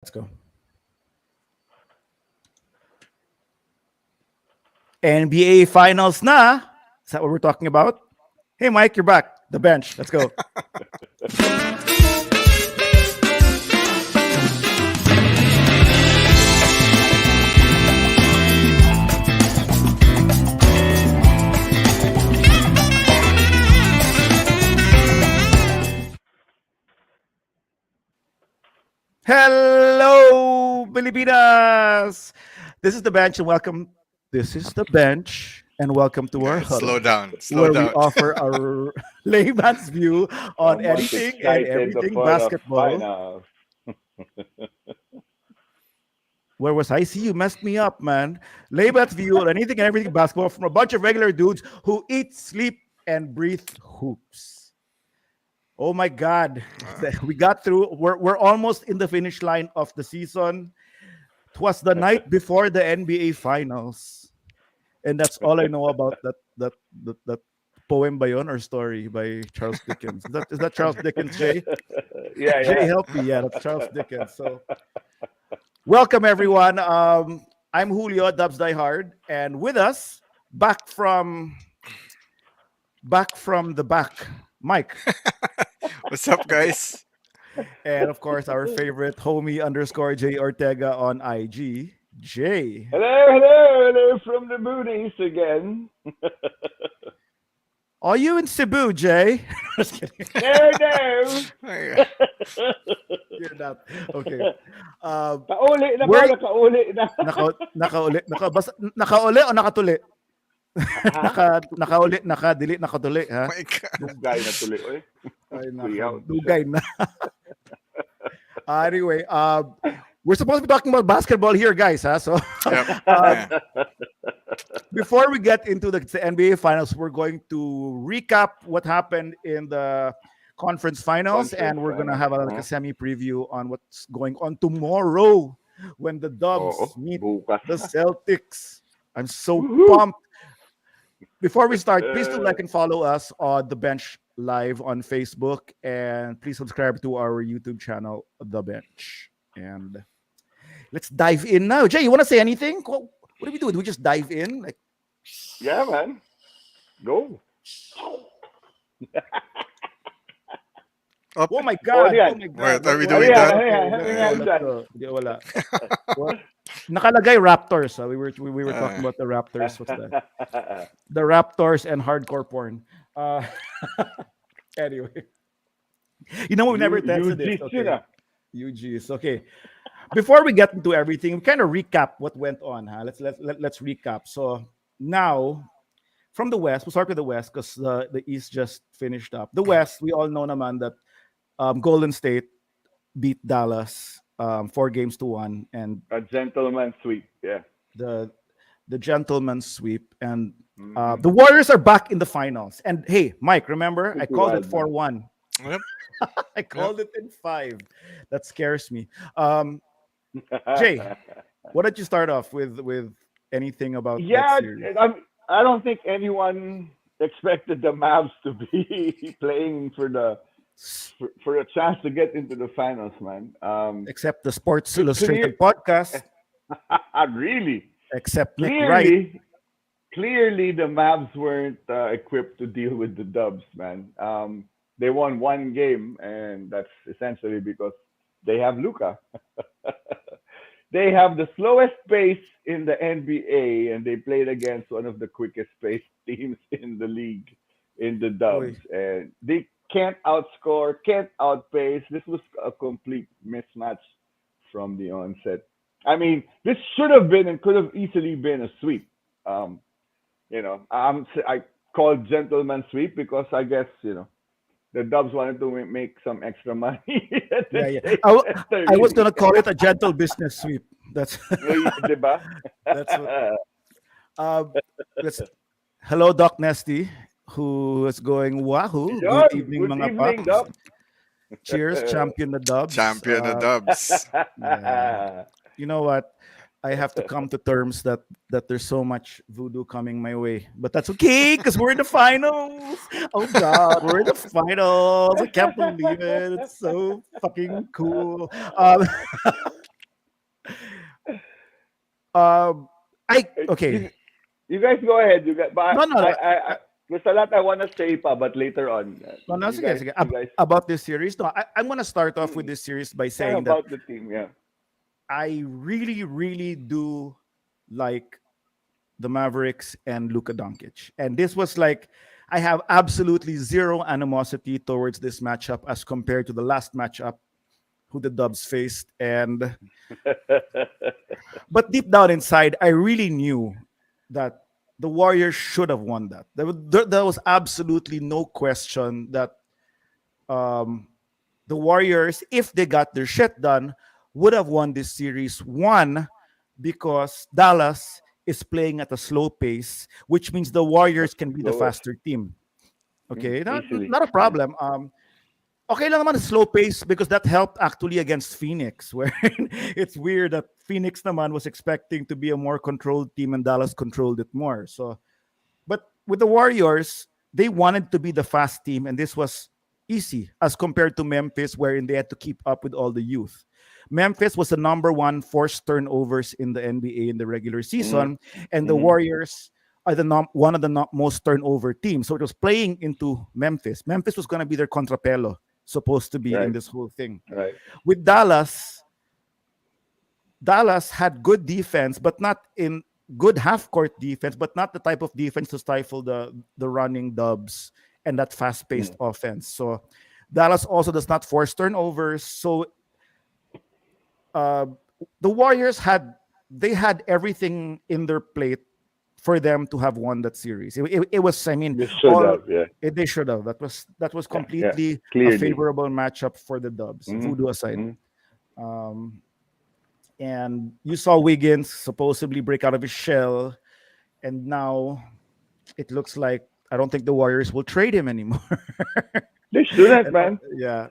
Let's go. NBA Finals na. Is that what we're talking about? Hey, Mike, you're back. The bench. Let's go. Hello, Filipinas. This is the bench and welcome. This is the bench and welcome to our Guys, slow huddle, down, slow where we down. offer our layman's view on Someone's anything and excited everything before the basketball. finals. Where was I? See, you messed me up, man. Layman's view on anything and everything basketball from a bunch of regular dudes who eat, sleep, and breathe hoops. Oh my God. We got through. We're almost in the finish line of the season. It was the night before the NBA Finals. And that's all I know about that poem by or story by Charles Dickens. Is that Charles Dickens, Jay? Yeah, Jay, yeah. help me. Yeah, that's Charles Dickens. So welcome everyone. I'm Julio Dubs Die Hard, and with us, back from the back, Mike, What's up, guys? and of course our favorite homie underscore J Ortega on IG, Jay. Hello from the boonies again. Are you in Cebu, Jay? Just kidding. No. Ay, You're not. Okay. Kauli na We're pala, kauli na. nakauli o nakatuli? Nakauli, nakadili, nakatuli, ha? my God. Dugay na tuloy, oy. Ay, Kuyaw. dugay na. Anyway, we're supposed to be talking about basketball here, guys, huh? So Yep. uh, Yeah. before we get into the NBA finals, we're going to recap what happened in the conference finals, Conference and we're gonna finals. have like a semi preview on what's going on tomorrow when the Dubs Oo, meet bukas the na. Celtics. I'm so Woohoo! pumped. Before we start, please do like and follow us on the Bench Live on Facebook, and please subscribe to our YouTube channel, The Bench. And let's dive in now. Jay, you want to say anything? What do we do? Do we just dive in? Like, Yeah, man. Go. Up. oh my Oh, God! yan. Oh my What God! are we Ano doing yan? that? Ano yan? Let's Ano go. yan Let's dyan? go. Di, wala. What? Nakalagay Raptors. We were talking Uh, about the Raptors. What's that? The Raptors and hardcore porn. Uh, anyway, you know we never tested this. UGC Okay, na. UGs. Okay. Before we get into everything, we kind of recap what went on. Huh? Let's recap. So now from the West, we'll start with the West because the East just finished up. The West, we all know naman that Golden State beat Dallas 4 games to 1, and A gentleman sweep. Yeah. the the gentleman's sweep. And Mm-hmm. the Warriors are back in the finals. And hey, Mike, remember I Pretty called it wild, man. 4-1. yep. I Yep. called it in 5. That scares me. Jay, what did you start off with anything about that Yeah, series? I don't think anyone expected the Mavs to be playing for a chance to get into the finals, man. Except the Sports Clear, Illustrated podcast, really, except Nick Wright. clearly, the Mavs weren't equipped to deal with the Dubs, man. They won one game, and that's essentially because they have Luca. They have the slowest pace in the NBA, and they played against one of the quickest pace teams in the league, in the Dubs, Oy. and they can't outscore, can't outpace. This was a complete mismatch from the onset. I mean, this should have been and could have easily been a sweep. Um, I called gentleman sweep because I guess the Dubs wanted to make some extra money at Yeah, the yeah. state at the I was league. gonna call it a gentle business sweep. That's Diba? that's what. Uh, let's. Hello, Doc Nesty, who is going wahoo. Good Yun, evening, good mga evening, paps. Doc. Cheers, champion the Dubs. Champion of Dubs. Yeah. You know what? I have to come to terms that there's so much voodoo coming my way, but that's okay because we're in the finals. Oh God, we're in the finals! I can't believe it. It's so fucking cool. Um, Okay. You guys go ahead. You guys, but No, no, no. there's a lot I want to say pa, but later on. No, no, sige, sige. You guys About this series, no, I'm gonna start off with mm, this series by talk saying that about the team. Yeah. I really, really do like the Mavericks and Luka Doncic. And this was like, I have absolutely zero animosity towards this matchup as compared to the last matchup who the Dubs faced. But deep down inside, I really knew that the Warriors should have won that. There was absolutely no question that um, the Warriors, if they got their shit done, would have won this series. One, because Dallas is playing at a slow pace, which means the Warriors can be the Lowest. faster team. Okay, Easily. not a problem. Okay lang naman slow pace because that helped actually against Phoenix, where it's weird that Phoenix naman was expecting to be a more controlled team and Dallas controlled it more. So, but with the Warriors, they wanted to be the fast team, and this was easy as compared to Memphis, wherein they had to keep up with all the youth. Memphis was the number one forced turnovers in the NBA in the regular Mm-hmm. season, and the Mm-hmm. Warriors are one of the most turnover teams. So it was playing into Memphis. Memphis was going to be their contrapelo, supposed to be in Right. this whole thing. Right. With Dallas, Dallas had good defense, but not in good half court defense, but not the type of defense to stifle the running Dubs and that fast paced Mm. offense. So Dallas also does not force turnovers. So uh, the Warriors had everything in their plate for them to have won that series. It was, I mean, You should all have. Yeah. they should have. That was Yeah. Yeah. completely a Clearly. favorable matchup for the Dubs. Mm-hmm. Voodoo aside. Mm-hmm. Um, and you saw Wiggins supposedly break out of his shell, and now it looks like I don't think the Warriors will trade him anymore. They shouldn't, And, man. yeah,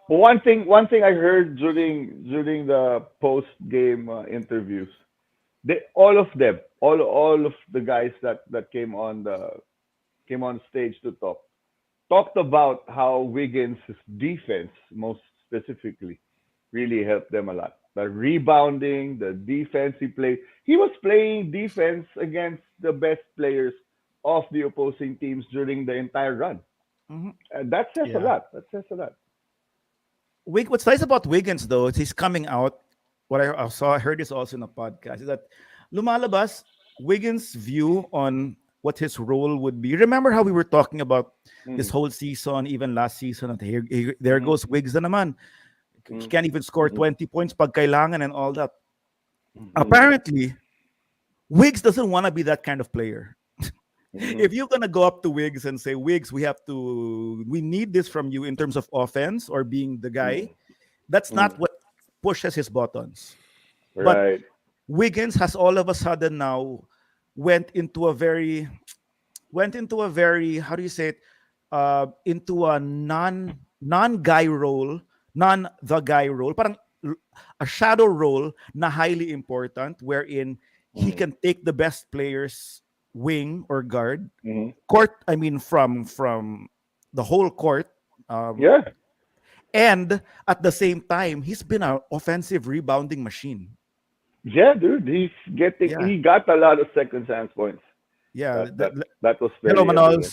One thing I heard during the post game interviews, all of them, all of the guys that came on stage to talked about how Wiggins' defense, most specifically, really helped them a lot. The rebounding, the defense he played. He was playing defense against the best players of the opposing teams during the entire run. mhm, And that says a yeah. lot. That says a lot. What's nice about Wiggins though is he's coming out. What I heard this also in a podcast is that lumalabas Wiggins' view on what his role would be. Remember how we were talking about this Mm, whole season, even last season, and there mm, goes Wiggs na naman. He mm, can't even score mm, 20 points pag kailangan and all that. mm, Apparently, Wiggs doesn't want to be that kind of player. mm, If you're gonna go up to Wiggs and say, Wiggs, we need this from you in terms of offense or being the guy, mm, that's not mm. what pushes his buttons. But Right. Wiggins has all of a sudden now went into a very how do you say it into a non guy role, non the guy role, parang a shadow role na highly important wherein he Mm, can take the best players wing or guard mm. court, I mean from the whole court, um, Yeah. and at the same time he's been an offensive rebounding machine. Yeah, dude. Yeah, He got a lot of second chance points. yeah. That was Hello very evident.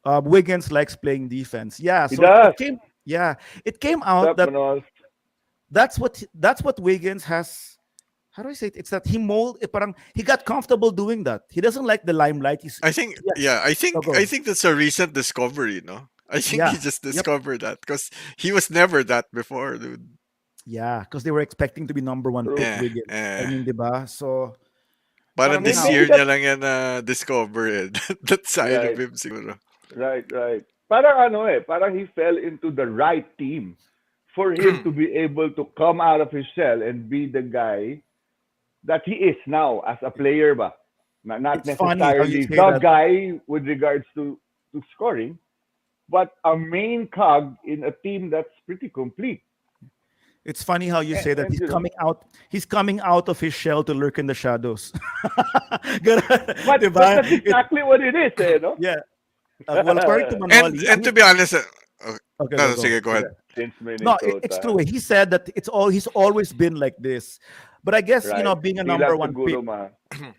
Manols. Wiggins likes playing defense. Yeah, He so does. it came What's out up, that Manol? that's what Wiggins has. How do I say it? It's that parang he got comfortable doing that. He doesn't like the limelight. I think, Yeah. yeah, I Oh, think, go I on. think that's a recent discovery, no? I think he Yeah. just Yep. discovered that because he was never that before, dude. Yeah, because they were expecting to be number one True. pick Eh, Wiggins. I eh. mean, diba? So Parang parang this now, Maybe year that niya lang yan na discover eh. That side of right, him siguro. right. Parang he fell into the right team for him to be able to come out of his shell and be the guy that he is now as a player ba. Not it's funny how you necessarily say the that. guy with regards to scoring, but a main cog in a team that's pretty complete. It's funny how you say that And he's coming out. He's coming out of his shell to lurk in the shadows. but Diba? that's exactly what it is, no? Yeah. Well, according to Manoli, yeah, And to be honest, okay, no, go. sige, go ahead. Since No, it's Minnesota. true. He said that he's always been like this. But I guess, Right. being a number Tila one pick, siguro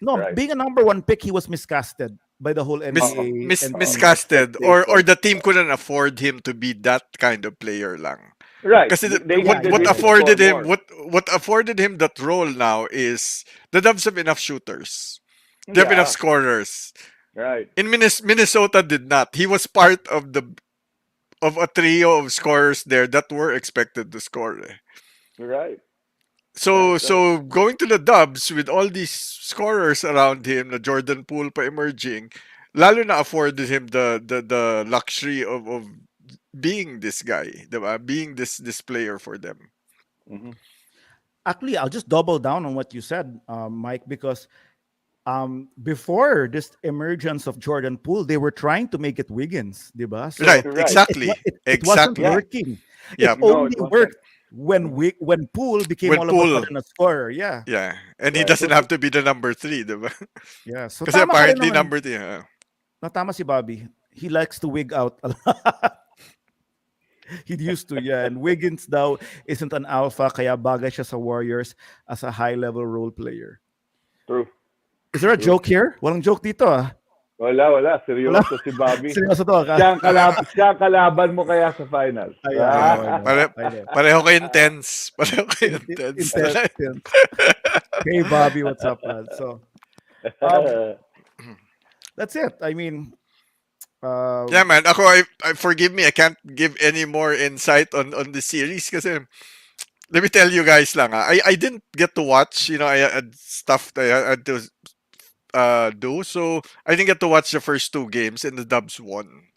no, right. being a number one pick, he was miscasted by the whole Mis- Oo. NBA and Oo. team. miscasted, or Expectation. the team couldn't afford him to be that kind of player lang. Right. Kasi They Yeah, needed what him yeah, to yeah. score afforded him more. what afforded him that role now is the Dubs have enough shooters. They have enough Yeah. scorers. Right. In Minnesota did not. He was part of a trio of scorers there that were expected to score. Eh. Right. Right. Right. So going to the Dubs with all these scorers around him, the Jordan Poole pa emerging, lalo na afforded him the luxury of being this guy, diba? Being this player for them. Mm-hmm. Actually, I'll just double down on what you said, Mike, because before this emergence of Jordan Poole, they were trying to make it Wiggins, diba? So Right, Right. exactly. it wasn't Yeah. Exactly. working. It Yeah. No, only it wasn't. worked when Poole became When all of a Poole, sudden a scorer. Yeah, yeah. And he Right. doesn't so have to be the number three, diba? yeah. So Kasi tama ka rin apparently naman. number three. Yeah. No, tama si Bobby. He likes to wig out a lot. He used to, yeah. And Wiggins now isn't an alpha, kaya bagay siya sa Warriors as a high-level role player. True. Is there a True. joke here? Walang joke dito, ah. Wala. Wala. Seryoso si Bobby. Seryoso to, ka? Siya ang kalaban mo kaya sa finals. Ay, I know, I know. Pare, I know. pareho kayo intense. Pareho kayo intense. Intense, intense. Hey, Bobby, what's up, man? So, um, that's it. I mean, Yeah, man. Ako, I forgive me. I can't give any more insight on the series kasi let me tell you guys lang. I didn't get to watch. I had stuff that I had to do. So, I didn't get to watch the first two games and the Dubs won.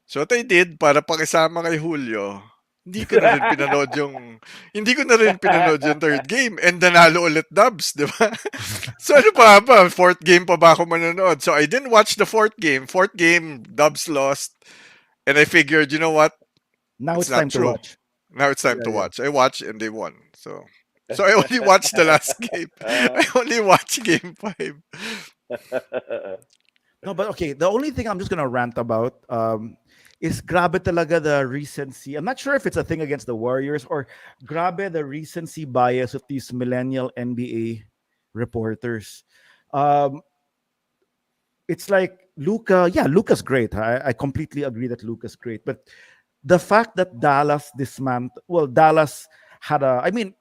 So, what I did, para pakisama kay Julio, hindi ko na rin pinanood yung third game and nanalo ulit Dubs, di ba? So ano pa ba? Fourth game pa ba ako manonood? So I didn't watch the fourth game. Fourth game, Dubs lost. And I figured, you know what? now It's it's not time to true. watch. Now it's time Yeah, to yeah. watch. I watched and they won. So I only watched the last game. I only watched game 5. No, but okay. The only thing I'm just gonna rant about is grabe talaga the recency. I'm not sure if it's a thing against the Warriors or grabe the recency bias of these millennial NBA reporters. Um, it's like Luca. Yeah, Luca's great. I completely agree that Luca's great. But the fact that Dallas had a. I mean,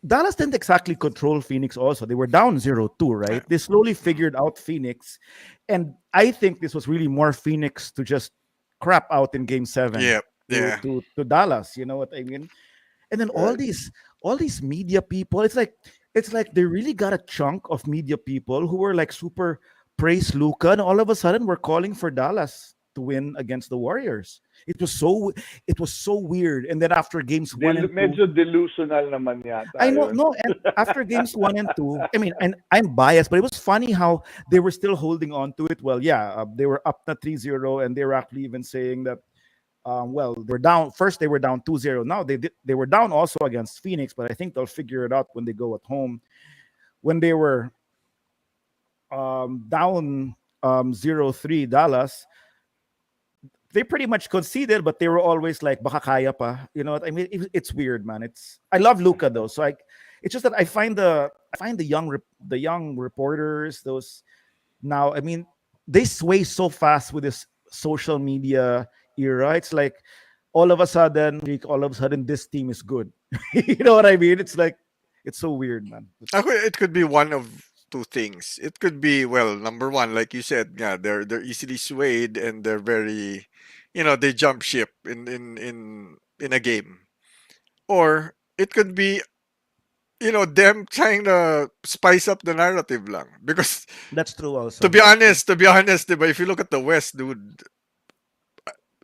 Dallas didn't exactly control Phoenix. Also, they were down 0-2, right? They slowly figured out Phoenix, and I think this was really more Phoenix to just crap out in Game Seven Yeah. to Yeah. to Dallas. You know what I mean? And then Right. all these media people, it's like they really got a chunk of media people who were like super praise Luca, and all of a sudden we're calling for Dallas to win against the Warriors. It was so weird. And then after games one and two, Medyo delusional naman I yata know, yun. no, and after games one and two, I mean, and I'm biased, but it was funny how they were still holding on to it. Well, yeah, they were up to 3-0, and they were actually even saying that, well, they were down. First, they were down 2-0. Now they were down also against Phoenix, but I think they'll figure it out when they go at home. When they were down 0-3 Dallas, they pretty much conceded, but they were always like, baka kaya pa. You know what I mean? It's weird, man. I love Luca though, so it's just that I find the young reporters, those now. I mean, they sway so fast with this social media era. It's like all of a sudden, this team is good. You know what I mean? It's like it's so weird, man. It could be one of two things. It could be, well, number one, like you said, yeah, they're easily swayed and they're very, they jump ship in a game. Or it could be, them trying to spice up the narrative lang. Because That's true, to also. be honest, diba, if you look at the West, dude,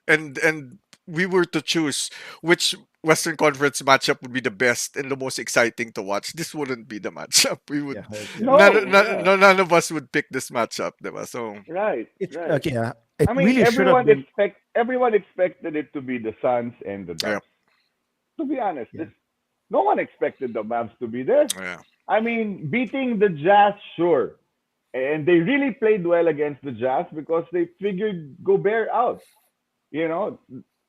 and we were to choose which Western Conference matchup would be the best and the most exciting to watch, this wouldn't be the matchup. We would Yeah, I agree. No, yeah. none of us would pick this matchup, diba? So Right. It's Right. okay. Yeah, it I mean, really should have been. everyone expected it to be the Suns and the yeah, Dubs. To be honest, Yeah. no one expected the Mavs to be there. yeah, I mean, beating the Jazz, sure, and they really played well against the Jazz because they figured Gobert out. You know,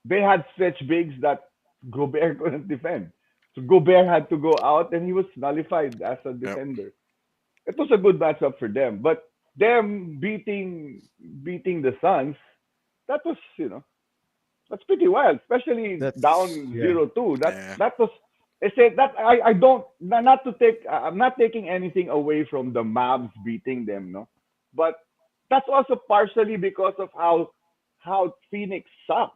they had stretch bigs that Gobert couldn't defend. Gobert had to go out, and he was nullified as a Yep. defender. It was a good matchup for them, but them beating the Suns, that was that's pretty wild, especially That's down yeah. 0-2. That Yeah. that was. I said that I don't not to take. I'm not taking anything away from the Mavs beating them, no, but that's also partially because of how Phoenix sucked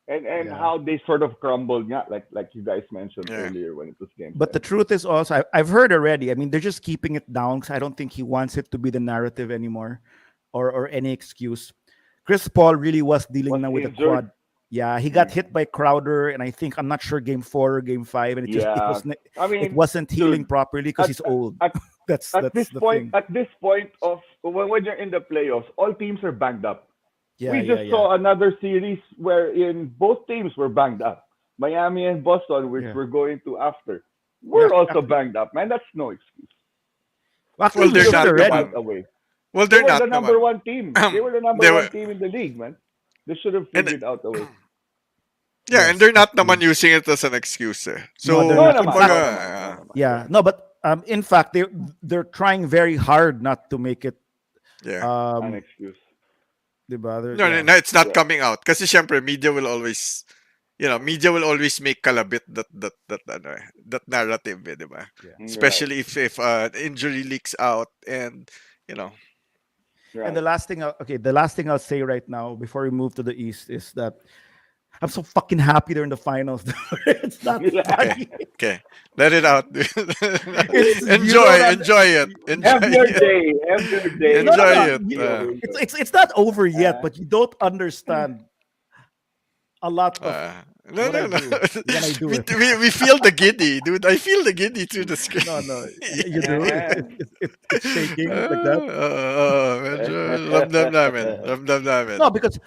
and Yeah. how they sort of crumbled, yeah, like you guys mentioned Yeah. earlier when it was game But the 7. truth is also, I've heard already. I mean, they're just keeping it down because I don't think he wants it to be the narrative anymore, or any excuse. Chris Paul really was dealing Was now with a injured. quad. Yeah, he got Mm. hit by Crowder, and I think I'm not sure game 4 or game 5, and Yeah, I it mean, wasn't healing dude, properly because at he's old. at That's the thing. at this point of when you're in the playoffs, all teams are banged up. Yeah, We yeah, just yeah, saw another series wherein both teams were banged up. Miami and Boston, which yeah, we're going to after, yeah. we're also banged up, man. That's no excuse. Actually, Well, They we they're should should have not figured already. out naman. a way. Well, They they're were the not number naman. one team. They were the number They one were, team in the league, man. They should have and figured out a way. yeah, and Yes, they're not naman actually. using it as an excuse. Eh. No, they're So, No not. In naman, fact, no kumbaga, naman, no naman. yeah, no, but in fact, they're trying very hard not to make it yeah. An um, excuse. diba? No, no, Yeah, no, it's not Yeah. coming out. Kasi syempre, media will always make kalabit that narrative, eh, di ba? yeah. Right. Especially if injury leaks out and, you know, And the Right. last thing, the last thing I'll say right now before we move to the East is that I'm so fucking happy they're in the finals. It's not okay, funny. okay. Let it out. dude. It's you enjoy, don't enjoy it. Enjoy Have your it. day. Have your day. no, no, Enjoy no. it. It's not over yet, Uh, but you don't understand a lot of No, what I no, no. do when I do we, it. we feel the giddy, dude. I feel the giddy through the screen. No, no, you do. It's shaking like that. Medyo ramdam namin. Ramdam namin. No, because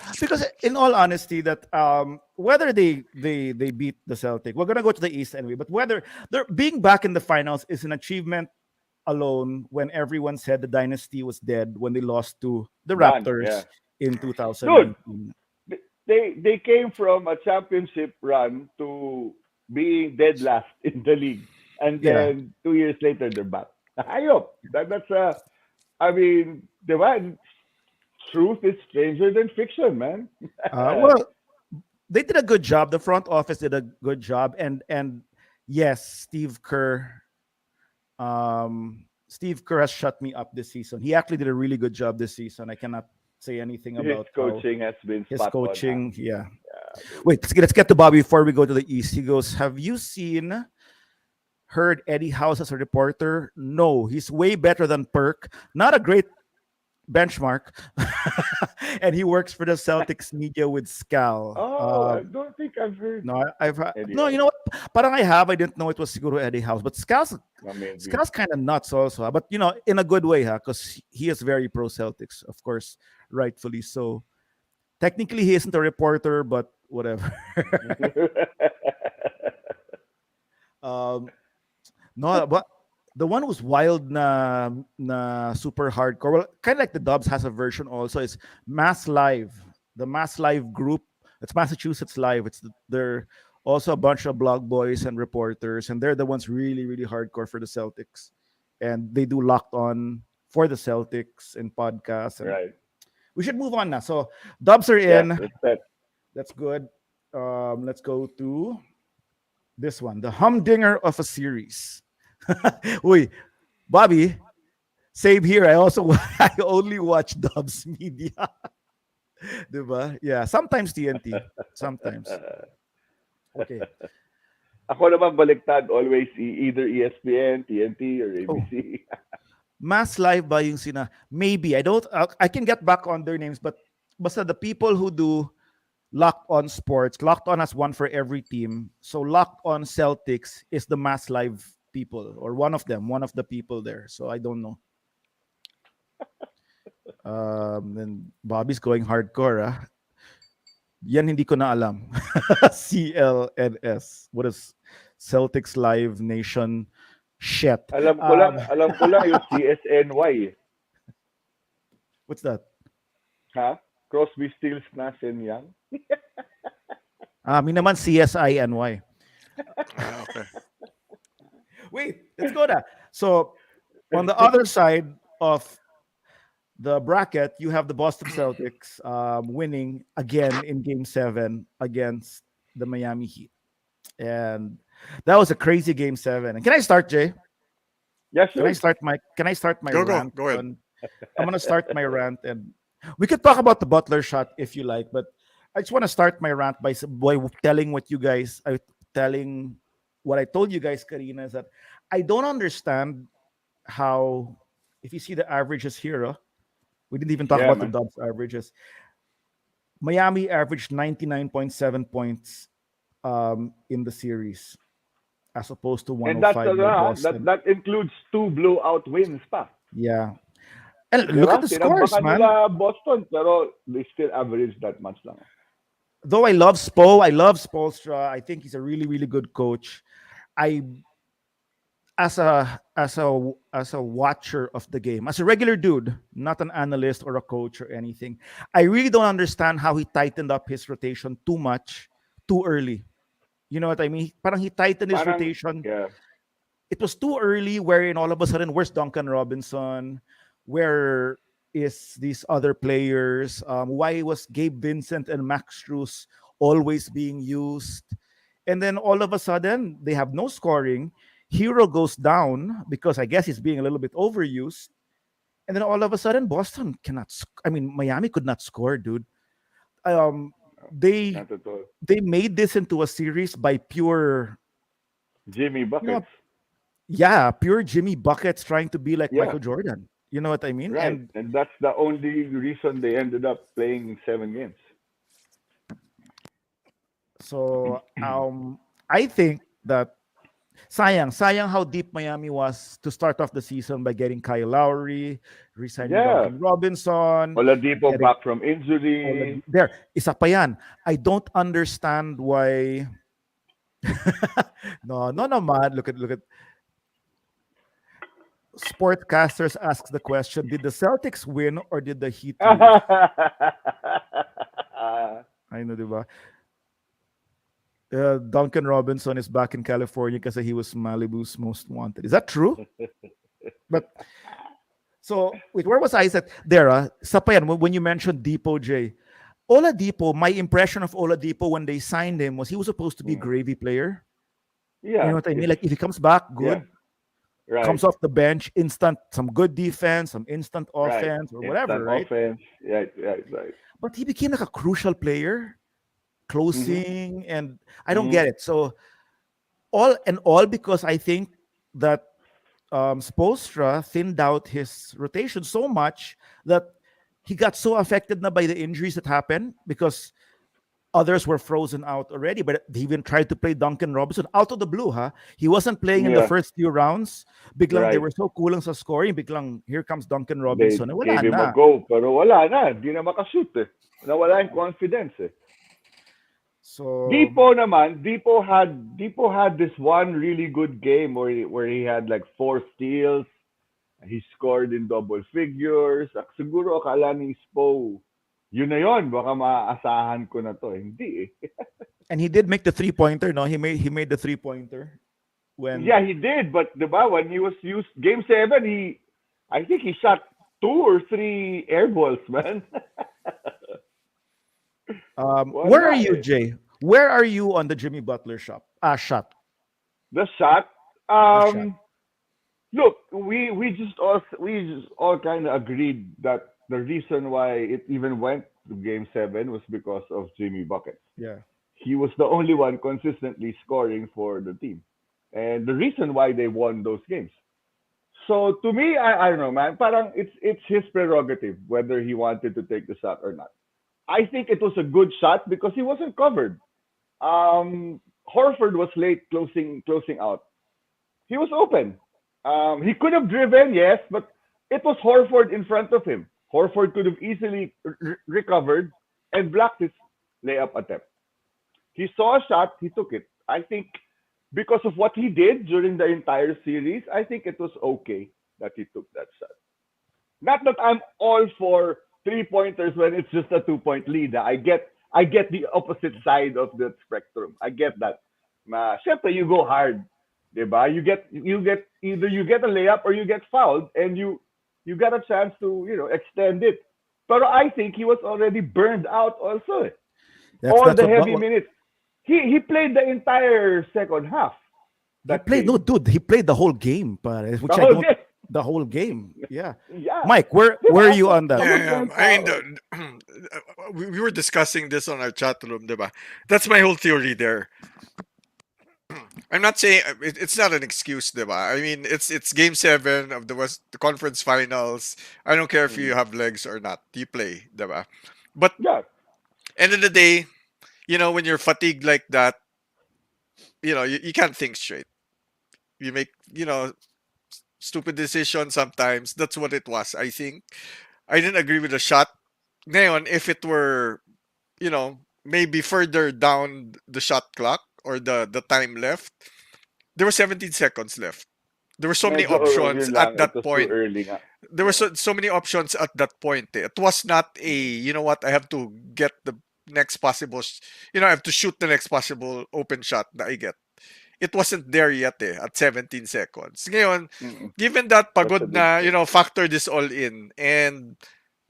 in all honesty, that whether they beat the Celtic, we're gonna go to the East anyway. But whether they're being back in the finals is an achievement alone. When everyone said the dynasty was dead when they lost to the Done. Yeah. Raptors in Dude, 2019. they came from a championship run to being dead last in the league, and Yeah. then 2 years later they're back. Ayop. That's I mean, the truth is stranger than fiction, man. Well, they did a good job. The front office did a good job, and yes, Steve Kerr has shut me up this season. He actually did a really good job this season. I cannot say anything His about how coaching has been his spot on. Huh? coaching. Yeah. Yeah, dude. Wait, let's get to Bobby before we go to the East. He goes, "Have you heard Eddie House as a reporter? No, he's way better than Perk. Not a great benchmark, and he works for the Celtics media with Scal. Oh, I don't think I've heard No, I've Eddie no. You House. know what? Parang I have. I didn't know it was Siguro Eddie House, but No, maybe. Scal's kind of nuts also. But in a good way, because he is very pro Celtics, of course, rightfully so. Technically, he isn't a reporter, but whatever. um, no, but the one who's wild na super hardcore. Well, kind of like the Dubs has a version also is Mass Live. The Mass Live group. It's Massachusetts Live. They're also a bunch of blog boys and reporters, and they're the ones really really hardcore for the Celtics, and they do Locked On for the Celtics and podcasts. And Right. we should move on now. So Dubs are Yes, in. it's that. That's good. Let's go to this one, the humdinger of a series. Wait, Bobby, same here. I also I only watch Dubs Media. Diba? Yeah, sometimes TNT. Sometimes. Okay. Ako naman baliktad, always either ESPN, TNT, or Oh, ABC. Mass Live ba yung sina? Maybe. I can get back on their names, but basta the people who do Locked On Sports, Locked On has one for every team. So Locked On Celtics is the Mass Live people, or one of them, one of the people there. So I don't know. And Bobby's going hardcore. Ah. Yan hindi ko na alam. CLNS. What is Celtics Live Nation shit? alam ko lang yung CSNY. What's that? Ha? Crosby, Stills, Nash, and Young. Mi naman CSINY. Okay. Wait, let's go there. So on the other side of the bracket, you have the Boston Celtics winning again in Game 7 against the Miami Heat, and that was a crazy Game 7. And can I start, Jay? Yeah, Can I sure. start my Can I start my Go rant? go ahead. I'm gonna start my rant, and we could talk about the Butler shot if you like, but I just want to start my rant by telling what you guys, telling what I told you guys, Karina, is that I don't understand how, if you see the averages here, we didn't even talk Yeah, about the man. Dubs averages. Miami averaged 99.7 points in the series, as opposed to And that's 105 by Boston. that includes two blowout wins pa. Yeah, and Di look ba? at the scores, Tinambakan man. nila Boston, pero they still average that much lang. Though I love Spo, I love Spolstra. I think he's a really, really good coach. I, as a watcher of the game, as a regular dude, not an analyst or a coach or anything, I really don't understand how he tightened up his rotation too much, too early. You know what I mean? Parang he tightened his Parang, rotation. yeah. It was too early, wherein all of a sudden, where's Duncan Robinson? Where is these other players? Why was Gabe Vincent and Max Strus always being used? And then all of a sudden, they have no scoring. Hero goes down because I guess he's being a little bit overused. And then all of a sudden, Boston cannot. I mean, Miami could not score, dude. Um, they Not at all. they made this into a series by pure, Jimmy you know, buckets. yeah, pure Jimmy buckets trying to be like Yeah, Michael Jordan. You know what I mean? right. And And that's the only reason they ended up playing 7 games. so I think that sayang how deep Miami was to start off the season by getting Kyle Lowry, resigning Yeah. Duncan Robinson, Oladipo getting back from injury. there. Isa pa yan. I don't understand why. No, man. Look at Sportcasters asks the question: did the Celtics win or did the Heat lose? I know, diba? Duncan Robinson is back in California because he was Malibu's most wanted. Is that true? But so wait, where was I at? There, Sapayan, when you mentioned Depot J. Oladipo, my impression of Oladipo when they signed him was he was supposed to be a Hmm. gravy player. You Yeah, know what I mean? it's Like if he comes back, yeah, good. right, Comes off the bench, instant, some good defense, some instant right. offense or whatever, Instant right? offense. Right. But he became like a crucial player, Mm-hmm. closing, and I don't Mm-hmm. get it. So all because I think that Spolstra thinned out his rotation so much that he got so affected na by the injuries that happened because others were frozen out already. But he even tried to play Duncan Robinson out of the blue, huh? He wasn't playing in the Yeah, first few rounds. Biglang they right. were so kulang sa scoring. Biglang here comes Duncan They Robinson. Eh, wala gave him a na. go, pero wala na. Di na makashoot eh. Nawala yung confidence eh. So Depot had this one really good game where he had like 4 steals. He scored in double figures. Siguro akala ni Spo, yun na yun, baka maaasahan ko na to. Hindi eh. and he did make the 3-pointer. No, he made the 3-pointer when Yeah, he did, but diba, when he was used, game 7, I think he shot 2 or 3 air balls, man. where are Wala you, eh. Jay? Where are you on the Jimmy Butler shot? The shot, The shot. look, we just all kind of agreed that the reason why it even went to game 7 was because of Jimmy buckets. Yeah. He was the only one consistently scoring for the team, and the reason why they won those games. So to me, I don't know, man. Parang it's his prerogative whether he wanted to take the shot or not. I think it was a good shot because he wasn't covered. Horford was late closing out. He was open. He could have driven, yes, but it was Horford in front of him. Horford could have easily recovered and blocked his layup attempt. He saw a shot, he took it. I think because of what he did during the entire series, I think it was okay that he took that shot. Not that I'm all for 3 pointers when it's just a 2 point lead. I get the opposite side of the spectrum. I get that. Syempre, you go hard. Diba? You get either you get a layup or you get fouled, and you got a chance to extend it. But I think he was already burned out also. All That's the heavy what minutes. He played the entire second half he that played. No, game. dude, he played the whole game, pare, The which I whole don't. game. The whole game, yeah. Yeah. Mike, where are Diba? you on I that? was Yeah, burnt I mean, out. we were discussing this on our chat room, diba? That's my whole theory there. I'm not saying it's not an excuse, diba? I mean, it's game 7 of the conference finals. I don't care if you Mm. have legs or not. You play, diba? But Yeah. end of the day, when you're fatigued like that, you can't think straight. You make, stupid decisions sometimes. That's what it was, I think. I didn't agree with the shot. Ngayon, if it were, maybe further down the shot clock or the time left, there were 17 seconds left. There were so many Medyo options yun at lang. It that was too point. early nga. There were so many options at that point. Eh. It was not a, you know what, I have to get the next possible, I have to shoot the next possible open shot that I get. It wasn't there yet at 17 seconds. Ngayon, Mm-mm. given that That's a pagod big na, thing. factor this all in and,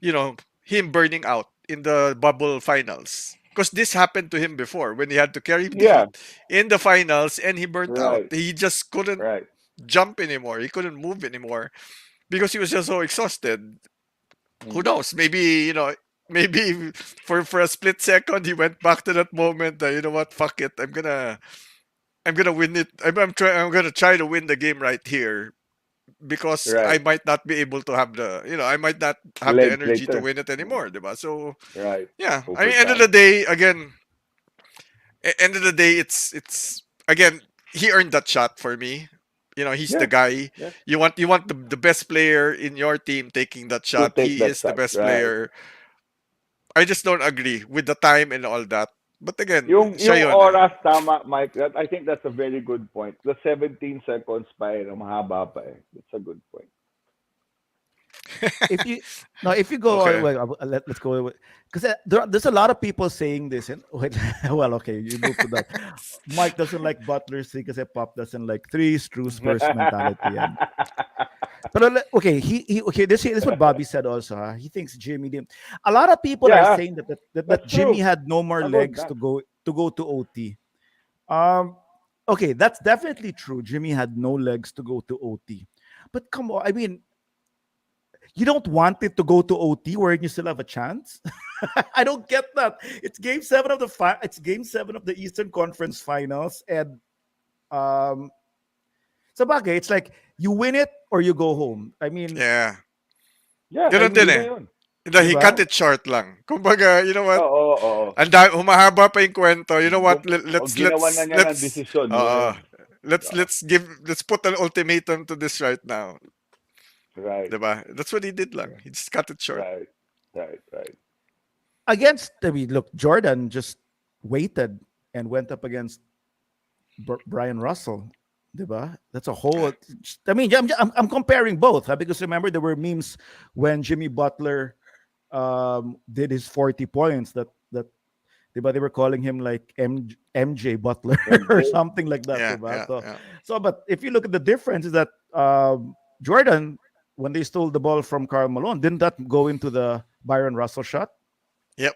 you know, him burning out in the bubble finals. Because this happened to him before when he had to carry the Yeah. Heat in the finals and he burnt out. Right. He just couldn't Right. jump anymore. He couldn't move anymore because he was just so exhausted. Who Mm. knows? Maybe, maybe for a split second he went back to that moment that, you know what, fuck it. I'm gonna win it. I'm gonna try to win the game right here because I Right. might not be able to have I might not have the Legs energy to later. win it Mm. anymore, diba? So Right. yeah, I mean, end of the Overtime. day, again, end of the day, it's again, he earned that shot for me. He's the Yeah. guy. Yeah. You want the best player in your team taking that To shot. take He that is the shot. best Right. player. I just don't agree with the time and all that. But again, Yung siya yun eh. oras tama, Mike. I think that's a very good point. The 17 seconds pa mahaba pa eh. That's a good point. If you no, if you go Okay. well, let's go because there's a lot of people saying this, and wait, well, okay, you move to that. Mike doesn't like Butler because Pop doesn't like threes, true Spurs mentality, and but okay, okay. This is what Bobby said also. He thinks Jimmy didn't. A lot of people are Yeah, saying that that's Jimmy true. had no more Pagod legs na. to go to OT. Um, okay, that's definitely true. Jimmy had no legs to go to OT, but come on, I mean, you don't want it to go to OT where you still have a chance. I don't get that. It's game 7 of the Eastern Conference Finals, and um sa bagay, it's like you win it or you go home. I mean, Yeah. Yeah, Ganun din hindi na eh. yun. He di cut ba? Yeah. it short lang. Kumbaga, you know what? Oo, oo. Humahaba pa yung kwento. You know what? Ginawa na niya ng desisyon. Yun na uh, yun. Yeah. let's put an ultimatum to this right now. Right. Diba? That's what he did lang. He just cut it short. Right. Right. Right. I mean, look, Jordan just waited and went up against Brian Russell. Diba? That's a whole. I mean, I'm comparing both because remember there were memes when Jimmy Butler did his 40 points that diba, they were calling him like MJ Butler or MJ. something like that. Yeah, Diba? yeah, So, yeah. but if you look at the difference, is that Jordan, when they stole the ball from Karl Malone, didn't that go into the Byron Russell shot Yep.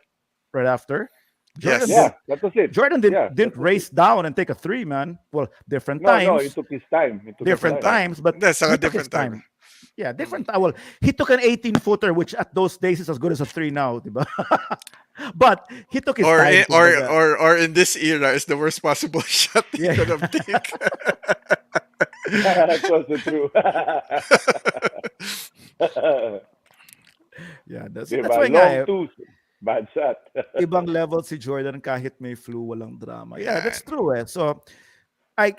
right after? Jordan Yes. Yeah, didn't. that was it. Jordan Yeah, didn't that was it. race down and take a three, man. Well, different No, he times, took his time. He took his different Different time. time. times, but That's he a took his different time. time. Yeah, Mm. different. Well, he took an 18-footer, which at those days is as good as a three now, diba? But he took his Or time, in, or kumbaga. or in this era is the worst possible shot he Yeah, could have taken. That's also true. yeah. That's Diba? why nga, Long twos. Bad shot. ibang level si Jordan kahit may flu, walang drama. Yeah, Yeah. that's true. So I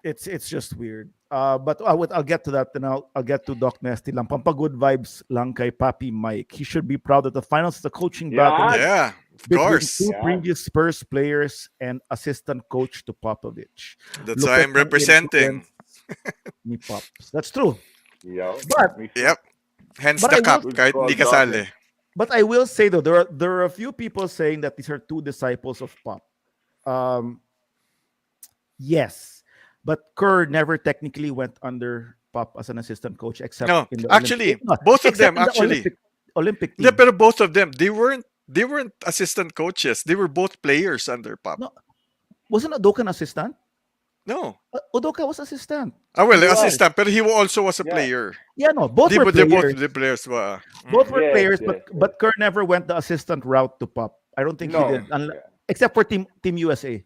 it's just weird. But I'll get to that, and I'll get to Doc Nesty lang. Pampagood vibes lang kay Papi Mike. He should be proud that the finals is a coaching battle Yan. Yeah. Of between course. two Yan. previous Spurs players and assistant coach to Popovich. That's Look why at I'm ang representing. influence ni Pops. That's true. Yo. But Yep. Hence But the I will- cup Good kahit call, hindi Doc. kasali. I will say though there are a few people saying that these are two disciples of Pop. Um, yes, but Kerr never technically went under Pop as an assistant coach except No, in the actually, Olympic. No, both of except them in the actually. Olympic Yeah, team. pero both of them, they weren't assistant coaches. They were both players under Pop. No, wasn't Udoka an assistant? No. Udoka was assistant. Well, He was. assistant, but he also was a Yeah. player. Yeah, no, both were They're both players. the players. Both were Yes, players, yes, but Kerr never went the assistant route to Pop. I don't think he No. did, Yeah. except for Team USA.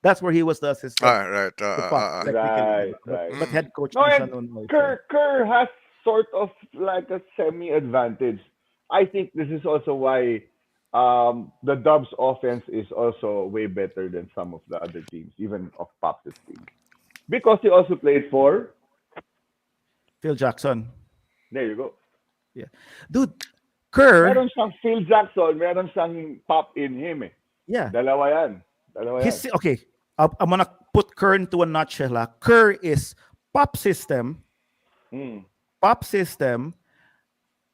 That's where he was the assistant Right. to Pop, technically. Right, right. But head coach No, minsan and nun mo, so- Kerr has sort of like a semi-advantage. I think this is also why the Dubs offense is also way better than some of the other teams, even of Pop's team. Because he also played for, Phil Jackson. there you go. Dude, Kerr, Meron siyang Phil Jackson, meron siyang Pop in him eh. yeah. Dalawa yan. Okay, I'm gonna put Kerr into a nutshell. Kerr is Pop system, Mm,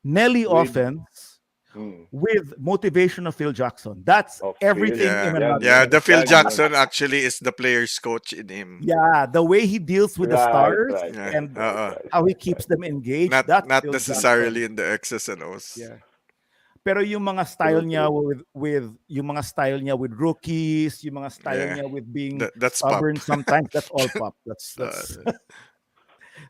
Nelly With- offense mm. with motivation of Phil Jackson. That's Of Phil, everything in a Yeah, nutshell. the Phil Yeah. Jackson actually is the player's coach in him. Yeah, the way he deals with the stars Right, Yeah. and right, how he right, keeps right. them engaged. Not That's not Phil necessarily in the X's and O's. Jackson. Yeah. Pero yung mga style niya with yung mga style niya with rookies, yung mga style Yeah. niya with being That's Pop. stubborn sometimes, that's all Pop. That's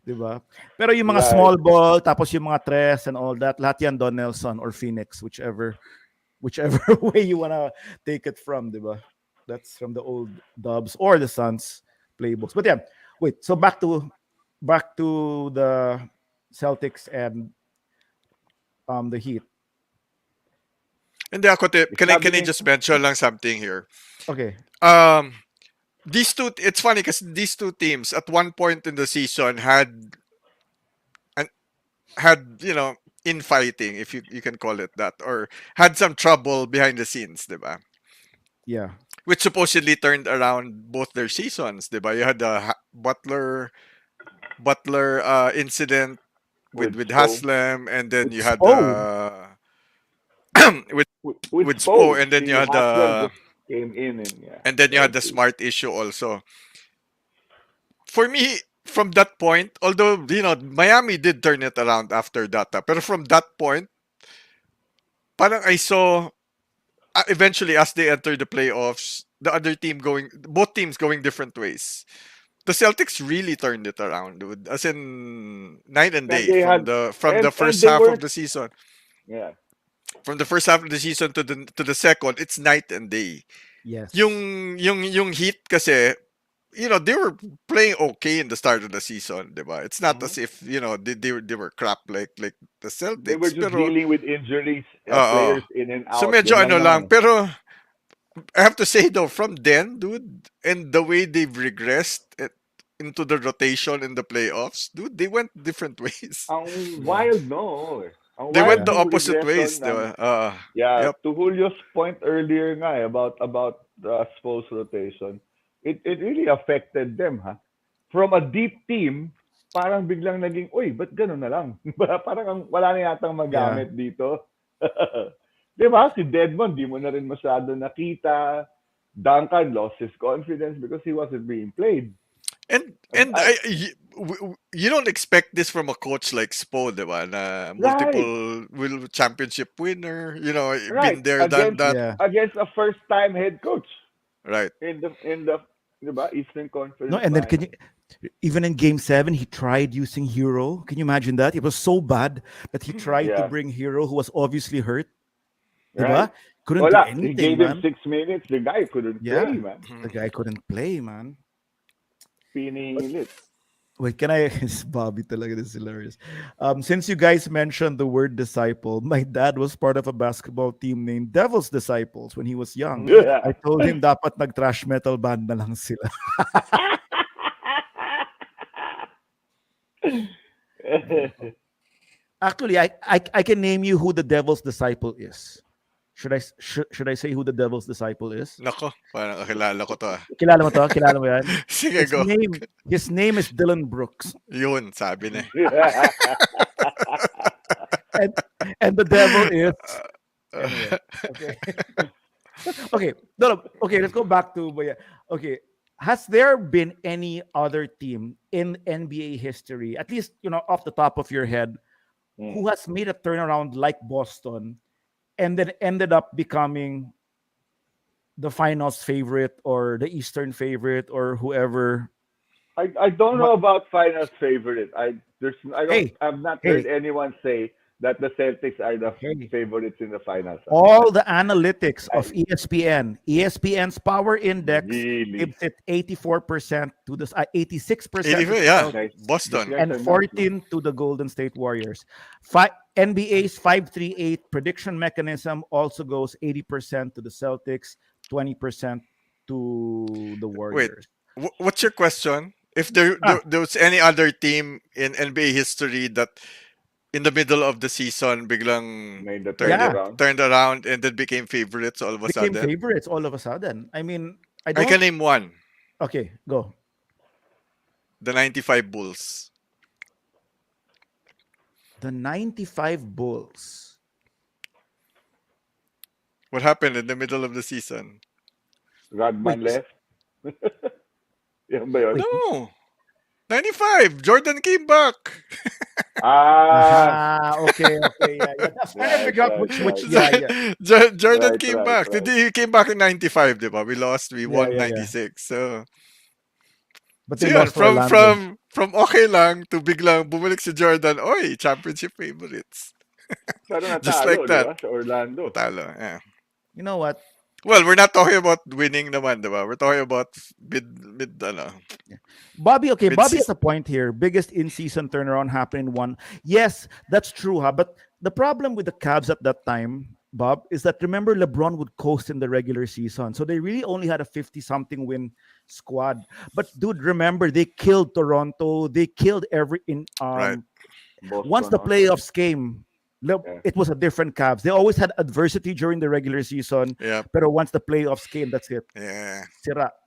diba? Pero yung mga Right. small ball, tapos yung mga tres and all that, lahat yan Don Nelson or Phoenix, whichever way you wanna take it from, diba? That's from the old Dubs or the Suns playbooks. But yeah, wait. So back to the Celtics and the Heat. Hindi ako, can I Sabi ni- just mention lang something here? Okay. These two, it's funny because these two teams at one point in the season had infighting, if you can call it that, or had some trouble behind the scenes, diba? Yeah. Which supposedly turned around both their seasons, diba? You had the Butler incident with With Spo. Haslem, and then With you had with With Spo, and then the you had Haslam just came in and yeah. and then you had the Smart issue also. For me, from that point, although Miami did turn it around after that, but from that point, parang I saw eventually as they entered the playoffs, both teams going different ways. The Celtics really turned it around, dude. As in night and Yeah, day they from had- the and first they half of weren't- the season. Yeah. From the first half of the season to the second, it's night and day. Yes. Yung Heat kasi, they were playing okay in the start of the season, diba? It's not as if, they were crap like the Celtics. They were just pero, dealing with injuries, Oo. players in and out. so medyo Yan lang. naman. Pero, I have to say though, from then, dude, and the way they've regressed into the rotation in the playoffs, dude, they went different ways. Ang wild, no. Ang They wild went the yung opposite regression ways, ng- diba? Yeah, Yep. to Julio's point earlier nga about the Spurs rotation, it really affected them, ha? From a deep team, parang biglang naging, uy, ba't ganun na lang? Parang wala na yatang magamit dito. Di ba? Si Dedmon, di mo na rin masyado nakita. Duncan lost his confidence because he wasn't being played. And you don't expect this from a coach like Spo, diba? Na multiple championship winner, Right. been there, done that. Yeah. Against a first-time head coach Right. in the di ba, Eastern Conference. No, and then Finals. even in Game 7, he tried using Hero. Can you imagine that? It was so bad that he tried to Yeah. bring Hero, who was obviously hurt. Right. Diba? Couldn't Wala. do He anything, gave man. him 6 minutes. The guy couldn't Yeah. play, man. The guy couldn't play, man. Pinilit. Wait, can I? This Bobby talaga, this is hilarious. Since you guys mentioned the word disciple, my dad was part of a basketball team named Devil's Disciples when he was young. I told him dapat nag-thrash metal band na lang sila. Actually, I can name you who the Devil's Disciple is. Should I say who the Devil's Disciple is? Nako, parang kakilala ko to. Kilala mo to? Kilala mo yan? Sige, go. His name is Dylan Brooks. Yun, sabi na. And the devil is anyway, okay. Okay. No, okay, let's go back to okay. has there been any other team in NBA history, at least off the top of your head, Mm. who has made a turnaround like Boston and then ended up becoming the finals favorite or the Eastern favorite or whoever? I don't know What? about finals favorite. Hey, I've not heard hey, anyone say that the Celtics are the hey. favorites in the finals. All the analytics of ESPN's power index Really? gives it 84% to the 86% to 85, the yeah. Guys, Celtics these Boston. guys and are nuts, man. 14 to the Golden State Warriors. NBA's 538 prediction mechanism also goes 80% to the Celtics, 20% to the Wait, Warriors. what's your question? If Ah, there was any other team in NBA history that in the middle of the season biglang Made the yeah, turnaround. turned around and then became favorites all of a became sudden, favorites all of a sudden. I mean, I I don't. can name one: Okay, go. the '95 Bulls. The 95 Bulls. What happened in the middle of the season? Wait, Rodman left. Yan ba yun? wait. No, '95. Jordan came back. Ah, Okay, okay, yeah, yeah. That's trying to right, figure out right, which, right, yeah, yeah, Jordan right, came right, back. right. He came back in '95, diba? We lost. We yeah, won yeah, yeah. '96. So, But so they yun, lost to Orlando. from okay lang to biglang bumalik si Jordan. Oy, championship favorites. Pero Just natalo, like di that. ba? Sa Orlando. Natalo. Yeah. You know what? Well, we're not talking about winning naman, diba? We're talking about Bobby, okay, mid Bobby has season. a point here. Biggest in-season turnaround happened in one. Yes, that's true, huh? But the problem with the Cavs at that time, Bob, is that remember LeBron would coast in the regular season. So they really only had a 50-something win squad. But dude, remember they killed Toronto. They killed every in Right. once Boston the also. playoffs came, Yeah. it was a different Cavs. They always had adversity during the regular season, Yep. pero once the playoffs came, that's it. Yeah.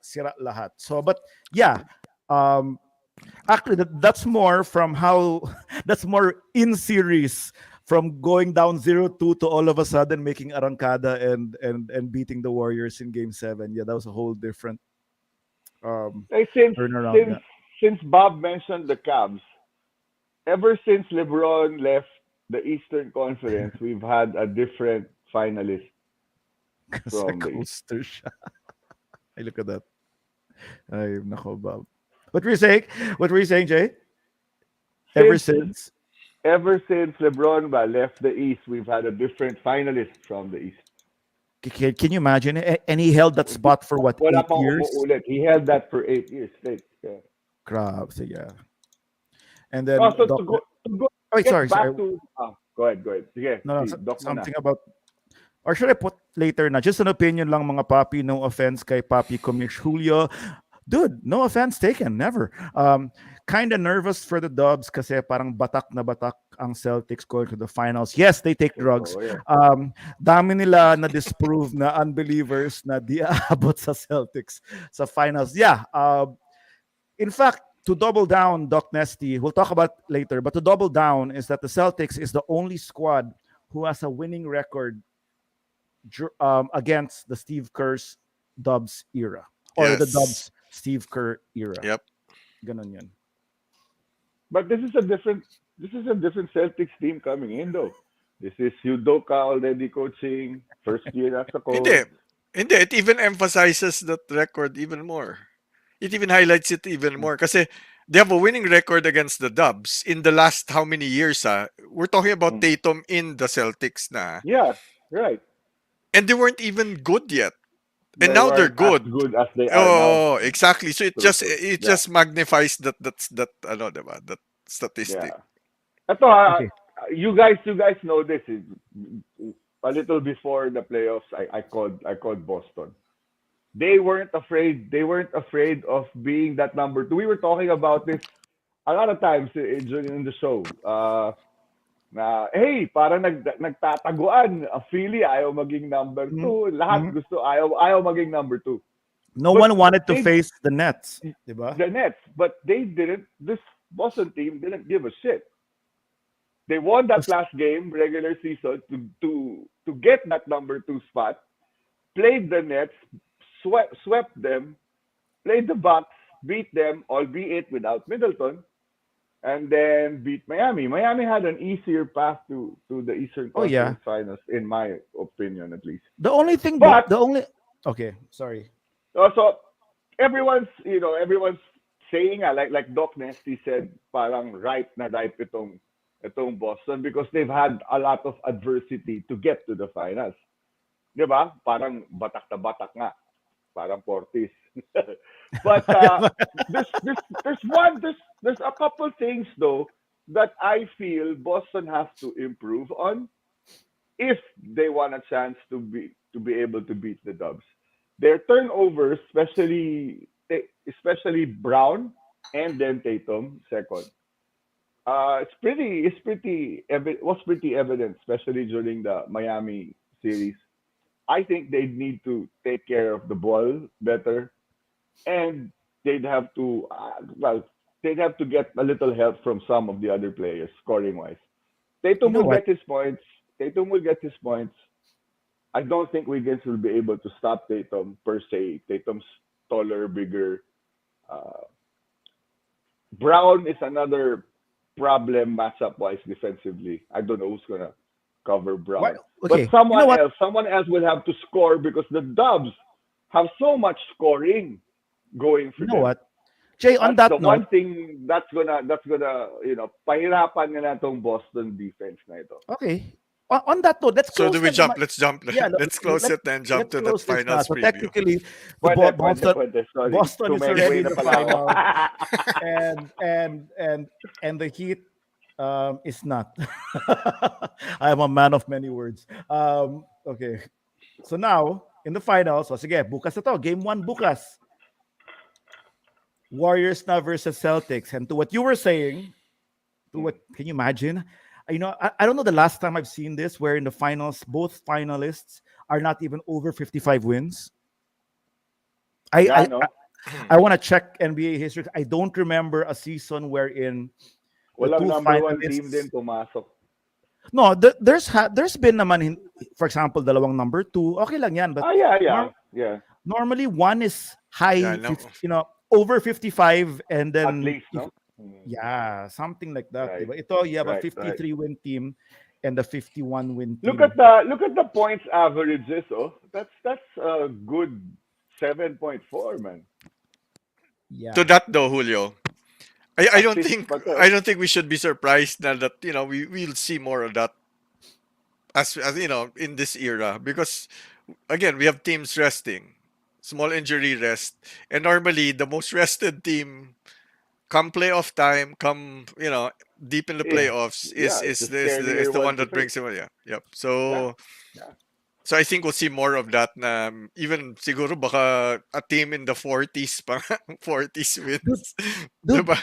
Sira lahat. So, but yeah, um, actually, that's more from how that's more in series from going down 0-2 to all of a sudden making arrancada and beating the Warriors in Game 7. Yeah, that was a whole different um, Hey, turnaround. since Yeah. since Bob mentioned the Cavs, ever since LeBron left the Eastern Conference, we've had a different finalist Kasi from the East. coaster siya. Ay, look at that. Ay, nako, Bob. What were you saying? What were you saying, Jay? Ever Since since? ever since LeBron left the East, we've had a different finalist from the East. Can you imagine? And he held that spot for what, Wala 8 years? umuulit. He held that for 8 years straight. Yeah. Crap. So, yeah. And Oh, then so Doc. to go Oh, get sorry, sorry. back to go ahead, go ahead. Sige, No, no, si Doc mo na. something about, or should I put later na? Just an opinion lang mga papi. No offense kay Papi Comish Julio. Dude, no offense taken. Never. Kind of nervous for the Dubs kasi parang batak na batak ang Celtics going to the finals. Yes, they take drugs. Oh, yeah. Dami nila na disprove na unbelievers na di aabot sa Celtics sa finals. Yeah. In fact, to double down, Doc Nesty, we'll talk about later, but to double down is that the Celtics is the only squad who has a winning record against the Steve Kerr's Dubs era or the Yes. Dubs Steve Kerr era. Yep. Ganon yun. But this is a different Celtics team coming in though. This is Udoka already coaching, first year as a coach. Hindi. It even emphasizes that record even more. It even highlights it even more. Kasi they have a winning record against the Dubs in the last how many years, We're talking about Tatum in the Celtics na. Yeah, right. And they weren't even good yet. And They now they're weren't good. as good as they are Oh, now. exactly. So it True, just true. it Yeah. just magnifies that ano, diba? That statistic. Yeah. Ito, Okay. you guys know this. A little before the playoffs, I called Boston. They weren't afraid. They weren't afraid of being that number two. We were talking about this a lot of times during the show. Na hey, para nagtataguan. A Philly ayaw maging number two. Lahat gusto ayaw maging number two. No But one wanted to they- face the Nets, diba? The Nets, but they didn't. This Boston team didn't give a shit. They won that last game, regular season, to get that number two spot. Played the Nets, swept them, played the Bucks, beat them, albeit without Middleton, and then beat Miami. Miami had an easier path to the Eastern Oh yeah. Conference Finals, in my opinion, at least. The only thing, But the only. Okay, sorry. also, everyone's saying like Doc Nesty said, parang ripe itong Boston because they've had a lot of adversity to get to the finals. 'Di ba? Parang batak na batak nga. Parang Portis. But there's a couple things though that I feel Boston has to improve on if they want a chance to be able to beat the Dubs. Their turnovers, especially Brown and then Tatum second. Was pretty evident, especially during the Miami series. I think they need to take care of the ball better, and they'd have to they'd have to get a little help from some of the other players scoring wise. You Tatum know will what? get his points. Tatum will get his points. I don't think Wiggins will be able to stop Tatum per se. Tatum's taller, bigger. Uh, Brown is another problem matchup wise defensively. I don't know who's gonna cover What? Brown, but Okay. You know what? someone else will have to score because the Dubs have so much scoring going You for know them. what? Jay, on That's the that note, one thing that's gonna pahirapan nila tong Boston defense na ito. okay. On that note, let's So close do we the jump? Let's jump. yeah. Let's close Let, it and jump let's to that close this now. finals So preview. technically, Pwede, Boston Sorry. Boston is already in the pala ako. final, and the Heat is not. I am a man of many words. Okay, so now in the finals, so sige, bukas na to. Game 1 bukas. Warriors now versus Celtics. And to what you were saying, to what can you imagine? I don't know the last time I've seen this where in the finals, both finalists are not even over 55 wins. Yeah, I no? I want to check NBA history. I don't remember a season wherein the Walang two number one team din finalists. pumasok. No, there's been naman for example, dalawang number 2. Okay lang yan, but Yeah. norm- Yeah. normally one is high, Yeah, no. over 55 and At then least, if, no? yeah, something like that. Right. Diba? Ito you have a Right. 53 win team and a 51 win team. Look at the points averages, oh. That's a good 7.4, man. Yeah. To that though, Julio, I don't Assist think pa to. we should be surprised now that we'll see more of that as in this era because again we have teams resting, small injury rest, and normally the most rested team come playoff time, come deep in the Yeah. playoffs Yeah, is it's the is scarier the one one to that brings face. him. Yeah, yep. Yeah. So Yeah. so I think we'll see more of that. Na even siguro baka a team in the 40s pa 40s wins, Dude, diba?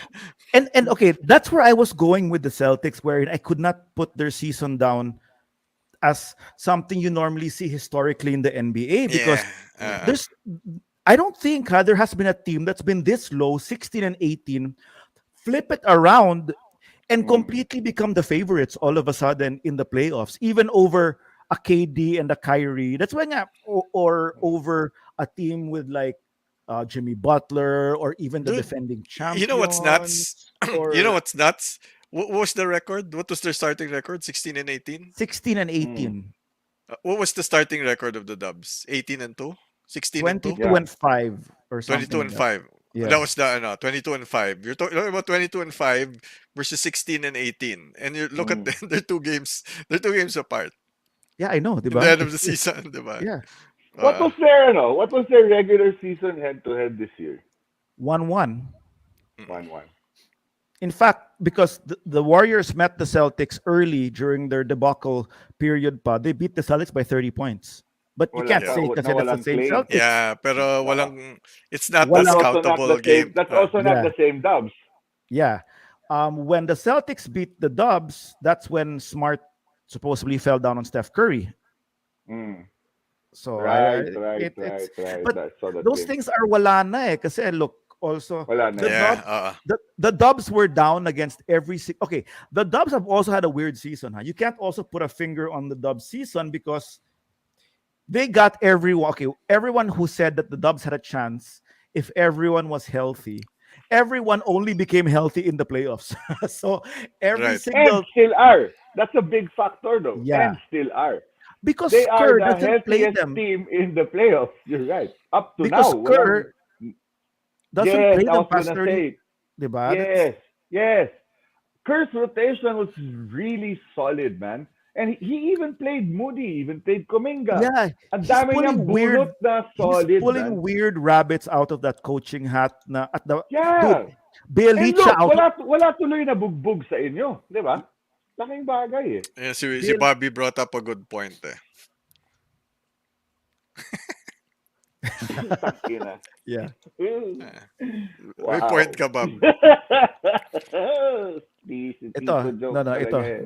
and okay, that's where I was going with the Celtics, where I could not put their season down as something you normally see historically in the NBA because Yeah. there's I don't think there has been a team that's been this low, 16 and 18, flip it around and Mm. completely become the favorites all of a sudden in the playoffs, even over a KD and a Kyrie. That's when or over a team with like Jimmy Butler or even the Dude, defending you know what's nuts? champions You know or what's nuts? What was the record? What was their starting record? 16 and 18? 16 and Mm. 18, What was the starting record of the Dubs? 18 and 2? 16 and 2? 22 Yeah. and 5 or something 22 like and that. 5. Yeah. That was the 22 and 5. You're talking about 22 and 5 versus 16 and 18. And you look at Mm. them, they're 2 games apart Yeah, I know, in the diba? end of the season, diba? Yeah, What was their regular season head to head this year? 1-1. 1-1. In fact, because the Warriors met the Celtics early during their debacle period they beat the Celtics by 30 points. But you Walang can't Yeah. say kasi that's the walang same claim. Celtics. Yeah, pero it's not a Walang- That's also not scoutable the game. same. That's also not Yeah. the same Dubs. Yeah. When the Celtics beat the Dubs, that's when Smart supposedly fell down on Steph Curry. Mm. So Right. it's But but I saw that those game. things are wala na kasi look also Wala na. the Yeah, Dubs the Dubs were down against okay, the Dubs have also had a weird season. You can't also put a finger on the Dubs season because they got everyone who said that the Dubs had a chance if everyone was healthy. Everyone only became healthy in the playoffs. So every Right. And single, still are. That's a big factor, though. yeah, And still are. because They are Kerr the doesn't play healthiest them. team in the playoffs. You're right. Up to now, Because walang. Kerr doesn't Yes, play I them was past gonna 30, say. diba? That's, Yes, yes. Kerr's rotation was really solid, man. And he even played Moody, even played Kuminga. yeah, Ang he's dami niyang pulling bunot weird na he's solid, pulling man. weird rabbits out of that coaching hat na at the dude, Yeah. And Bielicha look, out of wala tuloy na bugbog sa inyo, 'di ba? Laking bagay eh. Yeah, si Biel, Bobby brought up a good point eh. Tangina. yeah. Eh, May point Wow. ka, Bob. Si Tito Ito, no, joke no, talaga ito. eh.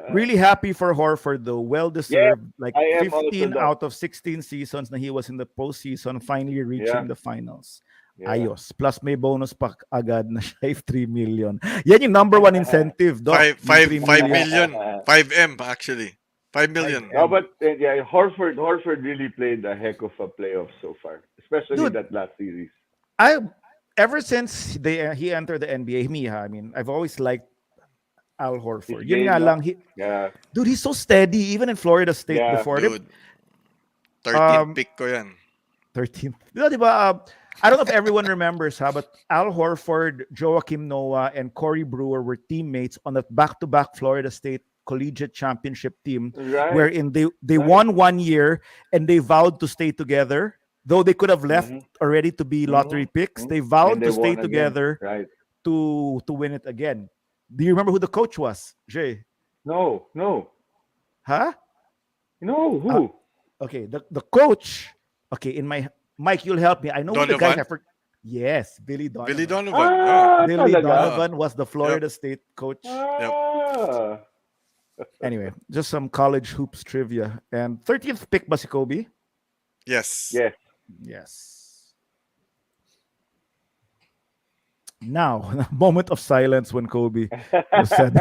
Really happy for Horford though. Well Yes, deserved. Like I am also 15 that. out of 16 seasons na he was in the postseason, finally reaching Yeah, the finals. yeah. Ayos. Plus may bonus pa agad na siya 3 million. Yan yung number one incentive, Doc. Five, Yung five, 3 five million. million. 5M actually. 5 million. No, 5M. but yeah, Horford really played a heck of a playoff so far, especially Dude, that last series. I ever since he entered the NBA, I mean, I've always liked Al His Horford. Yun nga game, no? lang, Yeah, dude, he's so steady even in Florida State yeah. before. Dude, 13th Um, pick ko yan. 13th. Diba, I don't know if everyone remembers, but Al Horford, Joakim Noah, and Corey Brewer were teammates on that back-to-back Florida State collegiate championship team, Right, wherein they right. won 1 year and they vowed to stay together. Though they could have left Mm-hmm, already to be lottery picks, mm-hmm. they And vowed they to stay won again. together Right. to win it again. Do you remember who the coach was, Jay? No, no, Huh? no. Uh, Who? okay, the coach. Okay, in my Mike, you'll help me. I know who the guys. Donovan? Yes, Billy Billy Donovan. Donovan. Oh. Billy Talaga. Oo. Donovan was the Yep. Florida State coach. Yep. Ah. Anyway, just some college hoops trivia. And 30th pick ba si Kobe? Yes. Yes. Yes. Now, moment of silence when Kobe was said.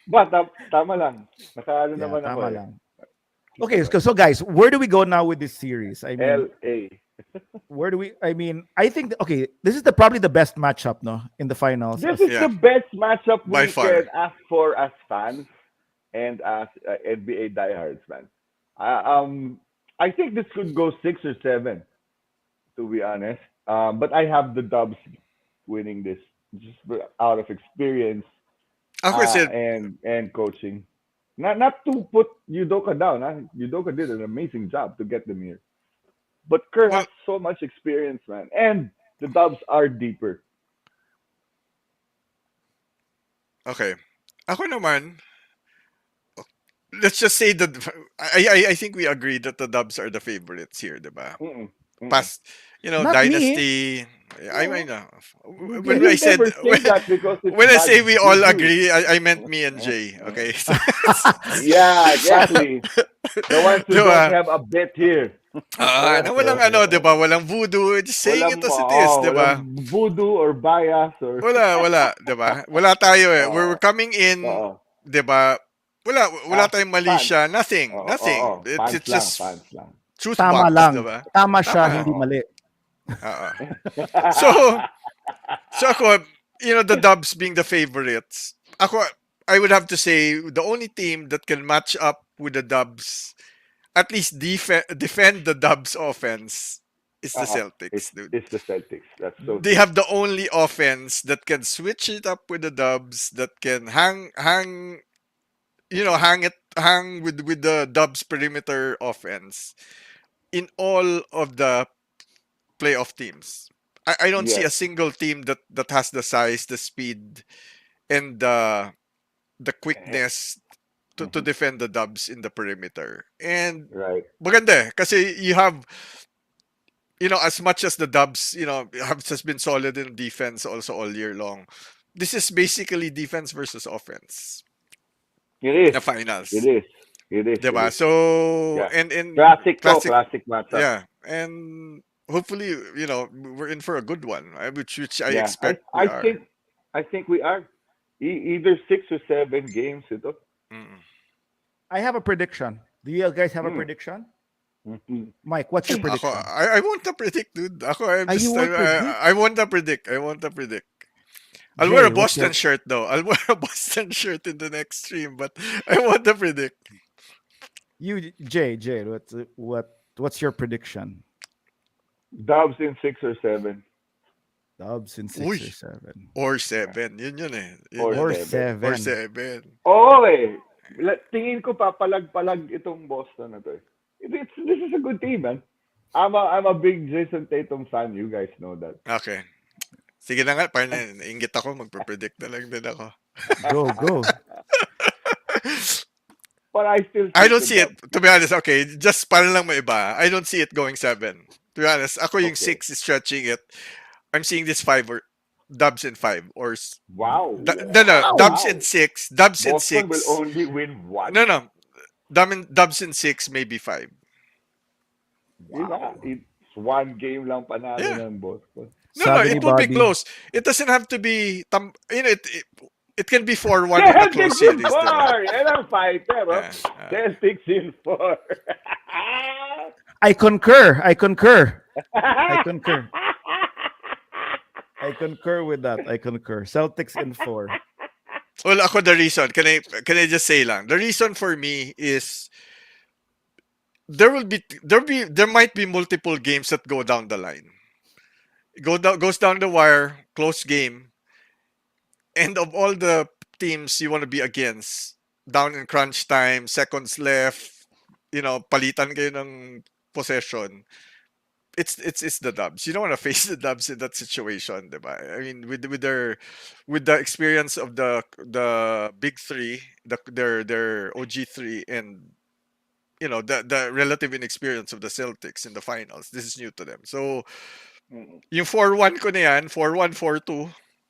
But tama lang. Nakaano Yeah, naman ako tama eh. lang. Okay, so guys, where do we go now with this series? I mean, LA. where do we? I mean, I think okay, this is probably the best matchup, no, in the finals. This is Yeah. the best matchup By we far. can ask for as fans and as NBA diehards, man. I think this could go 6 or 7, to be honest. But I have the Dubs winning this just out of experience Ako kasi, and coaching. Not to put Udoka down. Huh? Udoka did an amazing job to get them here. But Kerr well, has so much experience, man. And the Dubs are deeper. okay. Ako naman, let's just say that I think we agree that the Dubs are the favorites here, diba? Mm-mm, mm-mm. Past, Not Dynasty. I No, mean, we when will I said never say that because it's when I bad say we all juju. agree, I meant me and Jay. Okay. So, Yeah, exactly. The ones who don't diba? have a bet here. Na walang diba? Walang voodoo. Just saying it as it is, diba? Walang voodoo or bias or Wala, diba? Wala tayo eh. We're Oo. coming in, Oo. diba? Wala Ah, tayong mali fans. siya. Nothing. Oo, Nothing. oo. It's Fans lang, just fans lang. truth Tama box, lang. diba? Tama siya, Tama. hindi mali. Oo. So, ako, the Dubs being the favorites, I would have to say the only team that can match up with the Dubs, at least defend the Dubs offense, is the Celtics, dude. It's the Celtics. That's so They true. have the only offense that can switch it up with the Dubs, that can hang with the Dubs perimeter offense in all of the playoff teams. I don't see Yes. a single team that has the size, the speed, and the quickness to Mhm. defend the Dubs in the perimeter. And Right. maganda kasi you have, as much as the Dubs, have just been solid in defense also all year long. This is basically defense versus offense. It is. The finals. It is. It is. It Diba? is. So, Yeah. and Classic classic, matchup. yeah. And hopefully, we're in for a good one, which I Yeah. expect we I are. think we are. Either 6 or 7 games ito. Mm. I have a prediction. Do you guys have a Hmm. prediction? Mike, what's your Ako, prediction? I won't na predict, dude. Ako, I'm You just, won't predict? I won't na predict. I won't na predict. I'll wear Jay, a Boston shirt though. I'll wear a Boston shirt in the next stream, but I won't na predict. Jay, what's your prediction? Dubs in 6 or 7. Dubs in 6 Uy. or 7. Or 7. Yun eh. Yun Or yun. 7. Or 7. Oo eh. Tingin ko papalag-palag itong Boston na to. This is a good team, man. I'm a big Jason Tatum fan. You guys know that. Okay. Sige na nga, parang nainggit ako, magpe-predict na lang din ako. Go. But I still I don't the see it, Dubs. to be honest, okay, just para lang maiba, I don't see it going 7. To be honest, ako yung Okay. 6 is stretching it. I'm seeing this 5 or Dubs in 5 or Wow. no, Dubs in 6. Dubs in Boston 6. will only win 1. No. Dubs in 6, maybe 5. Wow. It's 1 game lang panalo Yeah. ng Boston. No, Sabi ni it will be Bobby. close. It doesn't have to be, it can be 4-1 in a close Celtics in series. 4! Diba? Yan ang fighter, bro. Yeah. Celtics in 4. I concur with that. I concur. Celtics in 4. Well, ako the reason, can I just say lang, the reason for me is there might be multiple games that go down the line. Goes down the wire, close game. And of all the teams you want to be against, down in crunch time, seconds left, palitan kayo ng possession. It's the Dubs. You don't want to face the Dubs in that situation, diba? I mean, with the experience of the big three, their OG3, and the relative inexperience of the Celtics in the finals. This is new to them. So yung 4-1 ko na yan, 4-1, 4-2,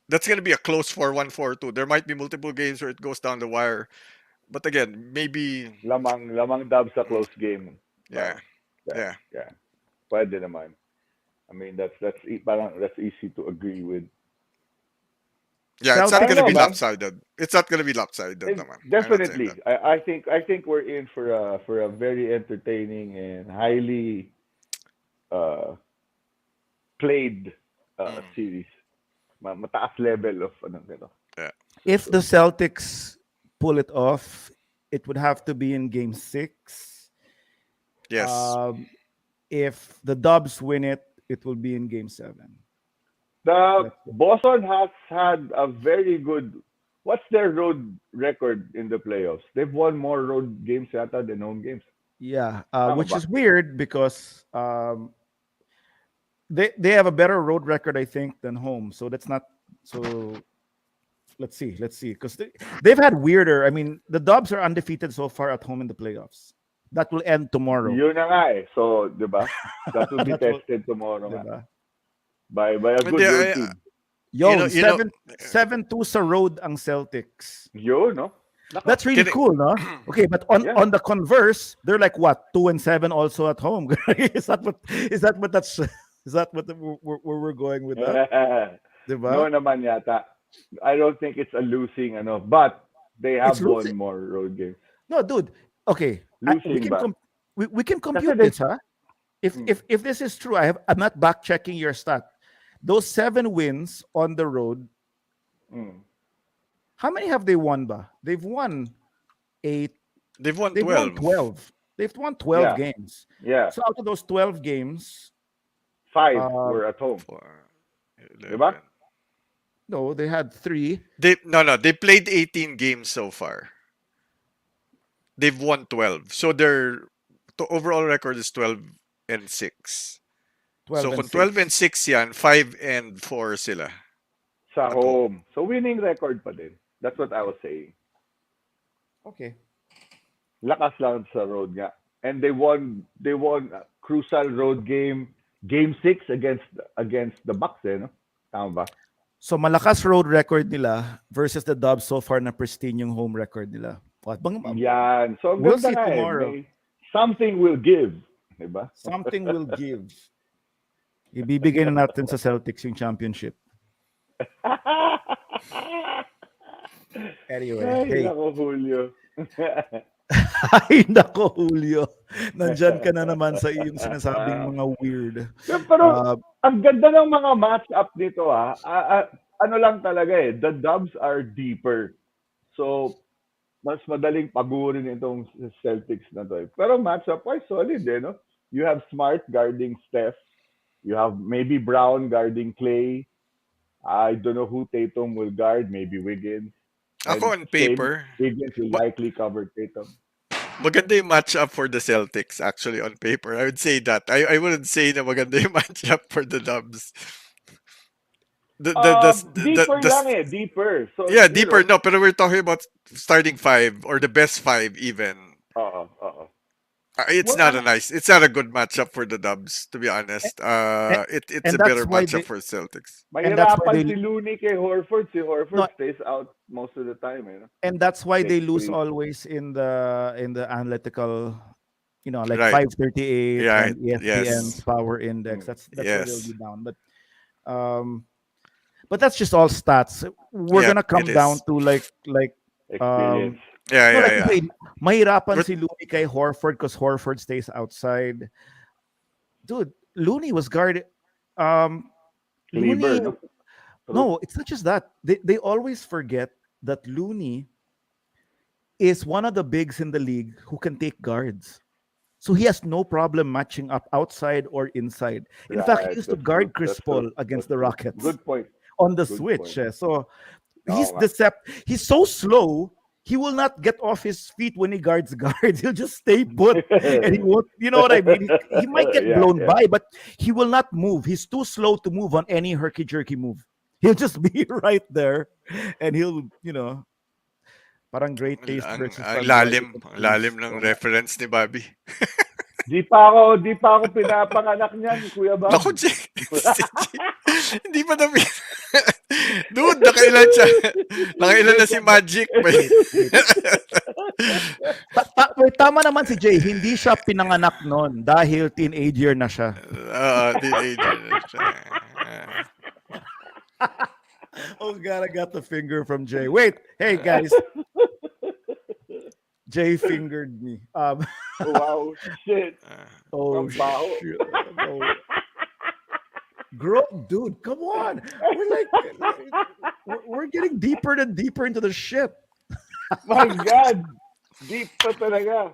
that's gonna be a close 4-1, 4-2. There might be multiple games where it goes down the wire. But again, maybe Lamang Dubs sa close game. yeah. Pwede naman. I mean, that's easy to agree with. Yeah, it's not Celtics, gonna be man. lopsided. It's not gonna be lopsided naman. I'm not saying Definitely. that. I think we're in for a very entertaining and highly played series. Mataas level of If the Celtics pull it off, it would have to be in game 6. Yes. If the Dubs win it, it will be in game 7. The Boston has had a very good. What's their road record in the playoffs? They've won more road games yata than home games. Yeah, Tama which ba? is weird because they have a better road record, I think, than home. So that's not so. Let's see, because they've had weirder. I mean, the Dubs are undefeated so far at home in the playoffs. That will end tomorrow. Yun na nga eh. So, di ba? That will be That will- tested tomorrow nga. Diba? By a good Hindi, road team. Yo, You know- 7-2 sa road ang Celtics. Yun, no? That's really Can I- cool, no? Okay, but on Yeah. on the converse, they're like what 2-7 also at home. Is that what where we're going with that? Diba? No naman yata. I don't think it's a losing, but they have It's won losing. more road games. No, dude. Okay, we Losing can ba? we can compute they- this, huh? If this is true, I'm not back checking your stat. Those 7 wins on the road. Mm. How many have they won, ba? They've won 8. They've won They've 12. won 12. They've won 12 Yeah. games. Yeah, So out of those 12 games, 5 Uh, were at home. 4, Diba? 11. no, they had 3. They played 18 games so far. They've won 12. So their overall record is 12-6. 12 So and kung 6. 12-6 yan, 5-4 sila. Sa At home. So winning record pa din. That's what I was saying. Okay. Lakas lang sa road nga. And they won a crucial road game 6 against the Bucks no? Tama ba? So malakas road record nila versus the Dubs so far na pristine yung home record nila. What bang Yan. So ang We'll ganda see nga eh. tomorrow. Something will give, 'di ba? Something will give. Ibibigay na natin sa Celtics yung championship. Anyway, Ay, hey, nako, Julio. Ay, nako, Julio. Nandyan ka na naman sa iyong sinasabing mga weird. Yeah, pero Uh, ang ganda ng mga match-up dito ano lang talaga the Dubs are deeper. So, mas madaling pagurin itong Celtics na to. Pero match-up wise, solid no? You have Smart guarding Steph. You have maybe Brown guarding Clay. I don't know who Tatum will guard. Maybe Wiggins. Ako And on same, paper, Wiggins will ma- likely cover Tatum. maganda yung matchup for the Celtics actually on paper. I would say that. I wouldn't say na maganda yung matchup for the Dubs. Deeper lang deeper. So, yeah, deeper. No, pero we're talking about starting five or the best five even. Uh-oh. It's Well, not it's not a good matchup for the Dubs, to be honest. It's and a that's better why matchup they for Celtics. and that's why mahirapan they si Looney kay Horford. Si no, Horford stays out most of the time. and that's why they Takes lose three. always in the analytical, like Right. 538 Right. and ESPN's Yes. power index. Mm. That's where they'll Yes. be down. But that's just all stats. We're Yeah, gonna come it down is. to Experience. Yeah, no, yeah, like you yeah. say, mahirapan But- si Looney kay Horford because Horford stays outside. Dude, Looney was guarded. Looney, Kleber, no? no, it's not just that. They always forget that Looney is one of the bigs in the league who can take guards. So he has no problem matching up outside or inside. In fact, he Right, used to that's guard true. Chris That's true. Paul against That's the true. Rockets Good point. on the Good switch. point. So he's Oo nga. He's so slow. He will not get off his feet when he guards guards. He'll just stay put, and he won't. You know what I mean? He might get Yeah, blown yeah. by, but he will not move. He's too slow to move on any herky jerky move. He'll just be right there, and he'll parang great taste versus Ang parang lalim, great ang lalim taste. ng Oh. reference ni Bobby. Di pa ako pinapanganak niyan, Kuya Bob. Naku, Jay. Hindi pa namin. Dude, nakailan siya. Nakailan na si Magic. Wait. Wait, tama naman si Jay. Hindi siya pinanganak noon dahil teenage year na siya. Teenager na siya. Oh God, I got the finger from Jay. Wait, hey guys. Jay fingered me. Wow, shit. Oh Ang baho. shit. Oh. Dude, come on. We're getting deeper and deeper into the shit. My God. Deep pa talaga.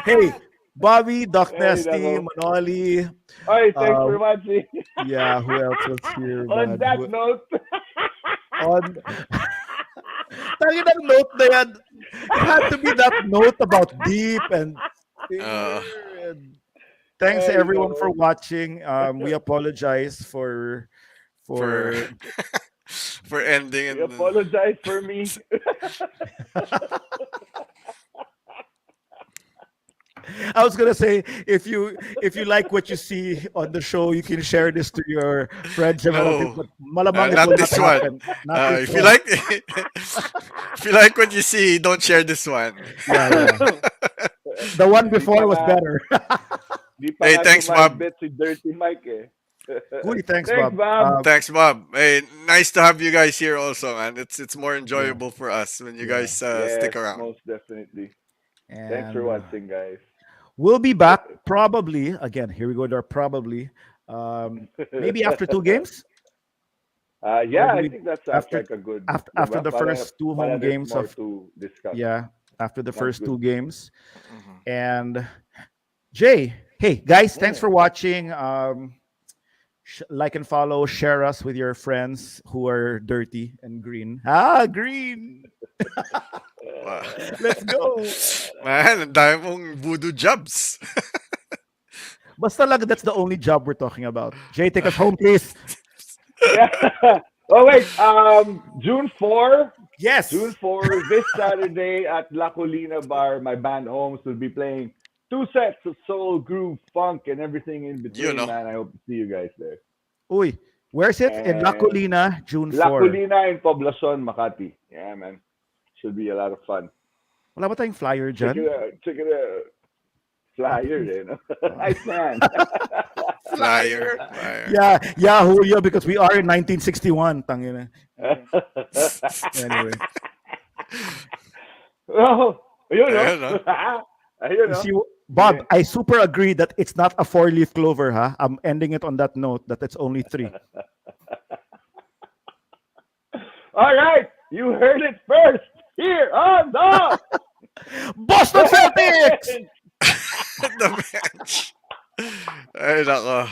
Hey, Bobby, Doc Ay, Nesty, nako. Manoli. Oy, thanks for watching. Yeah, who else was here? On man? that note, On Tangin ng note na yan. It had to be that note about deep and thanks Ay, everyone nako. for watching. We apologize for For ending. we apologize for me. I was gonna say if you like what you see on the show, you can share this to your friends and No. relatives. But malamang it Not will this not one. happen. Not this If you one. like if you like what you see, don't share this one. Yeah. The one before was pa- better. Di pa Hey, nga thanks, Bob. sumabit si Dirty Mike Uy, thanks, Thanks, Bob. Bob. Thanks, Bob. Hey, nice to have you guys here also, man. It's more enjoyable for us when you Yeah. guys Yes, stick around. most definitely. And, Thanks for watching, guys. We'll be back probably again. Here we go to our probably. Maybe after 2 games. Yeah, I Probably think that sounds after- like a good. after the para- first 2 para home there's games more of to discuss. yeah, after the Sounds first good. 2 games. Mhm. And Jay, hey guys, thanks Yeah. for watching. Like and follow, share us with your friends who are dirty and green. Green. Wow. Let's go. Man, ang dami mong voodoo jobs. Basta lang, that's the only job we're talking about. Jay, take us home, please. Yeah. Oh wait, June 4, Yes. June 4, this Saturday at La Colina Bar, my band Homes will be playing 2 sets of soul, groove, funk, and everything in between. know. Man, I hope to see you guys there. Uy, where's it? In La And- Colina, June 4. La Colina in Poblacion, Makati. Yeah, man, should be a lot of fun. Wala ba tayong flyer Check dyan? it out. Check it out. Flyer, eh, no? Nice man. Flyer. Yeah, Julio, because we are in 1961. Tangina. Anyway. Oh, ayun, no? Ayan, no? Ayun, You no? see, Bob, Yeah. I super agree that it's not a 4-leaf clover, huh? I'm ending it on that note that it's only 3. All right, you heard it first here on the Boston Celtics! The bench. Ay, nako.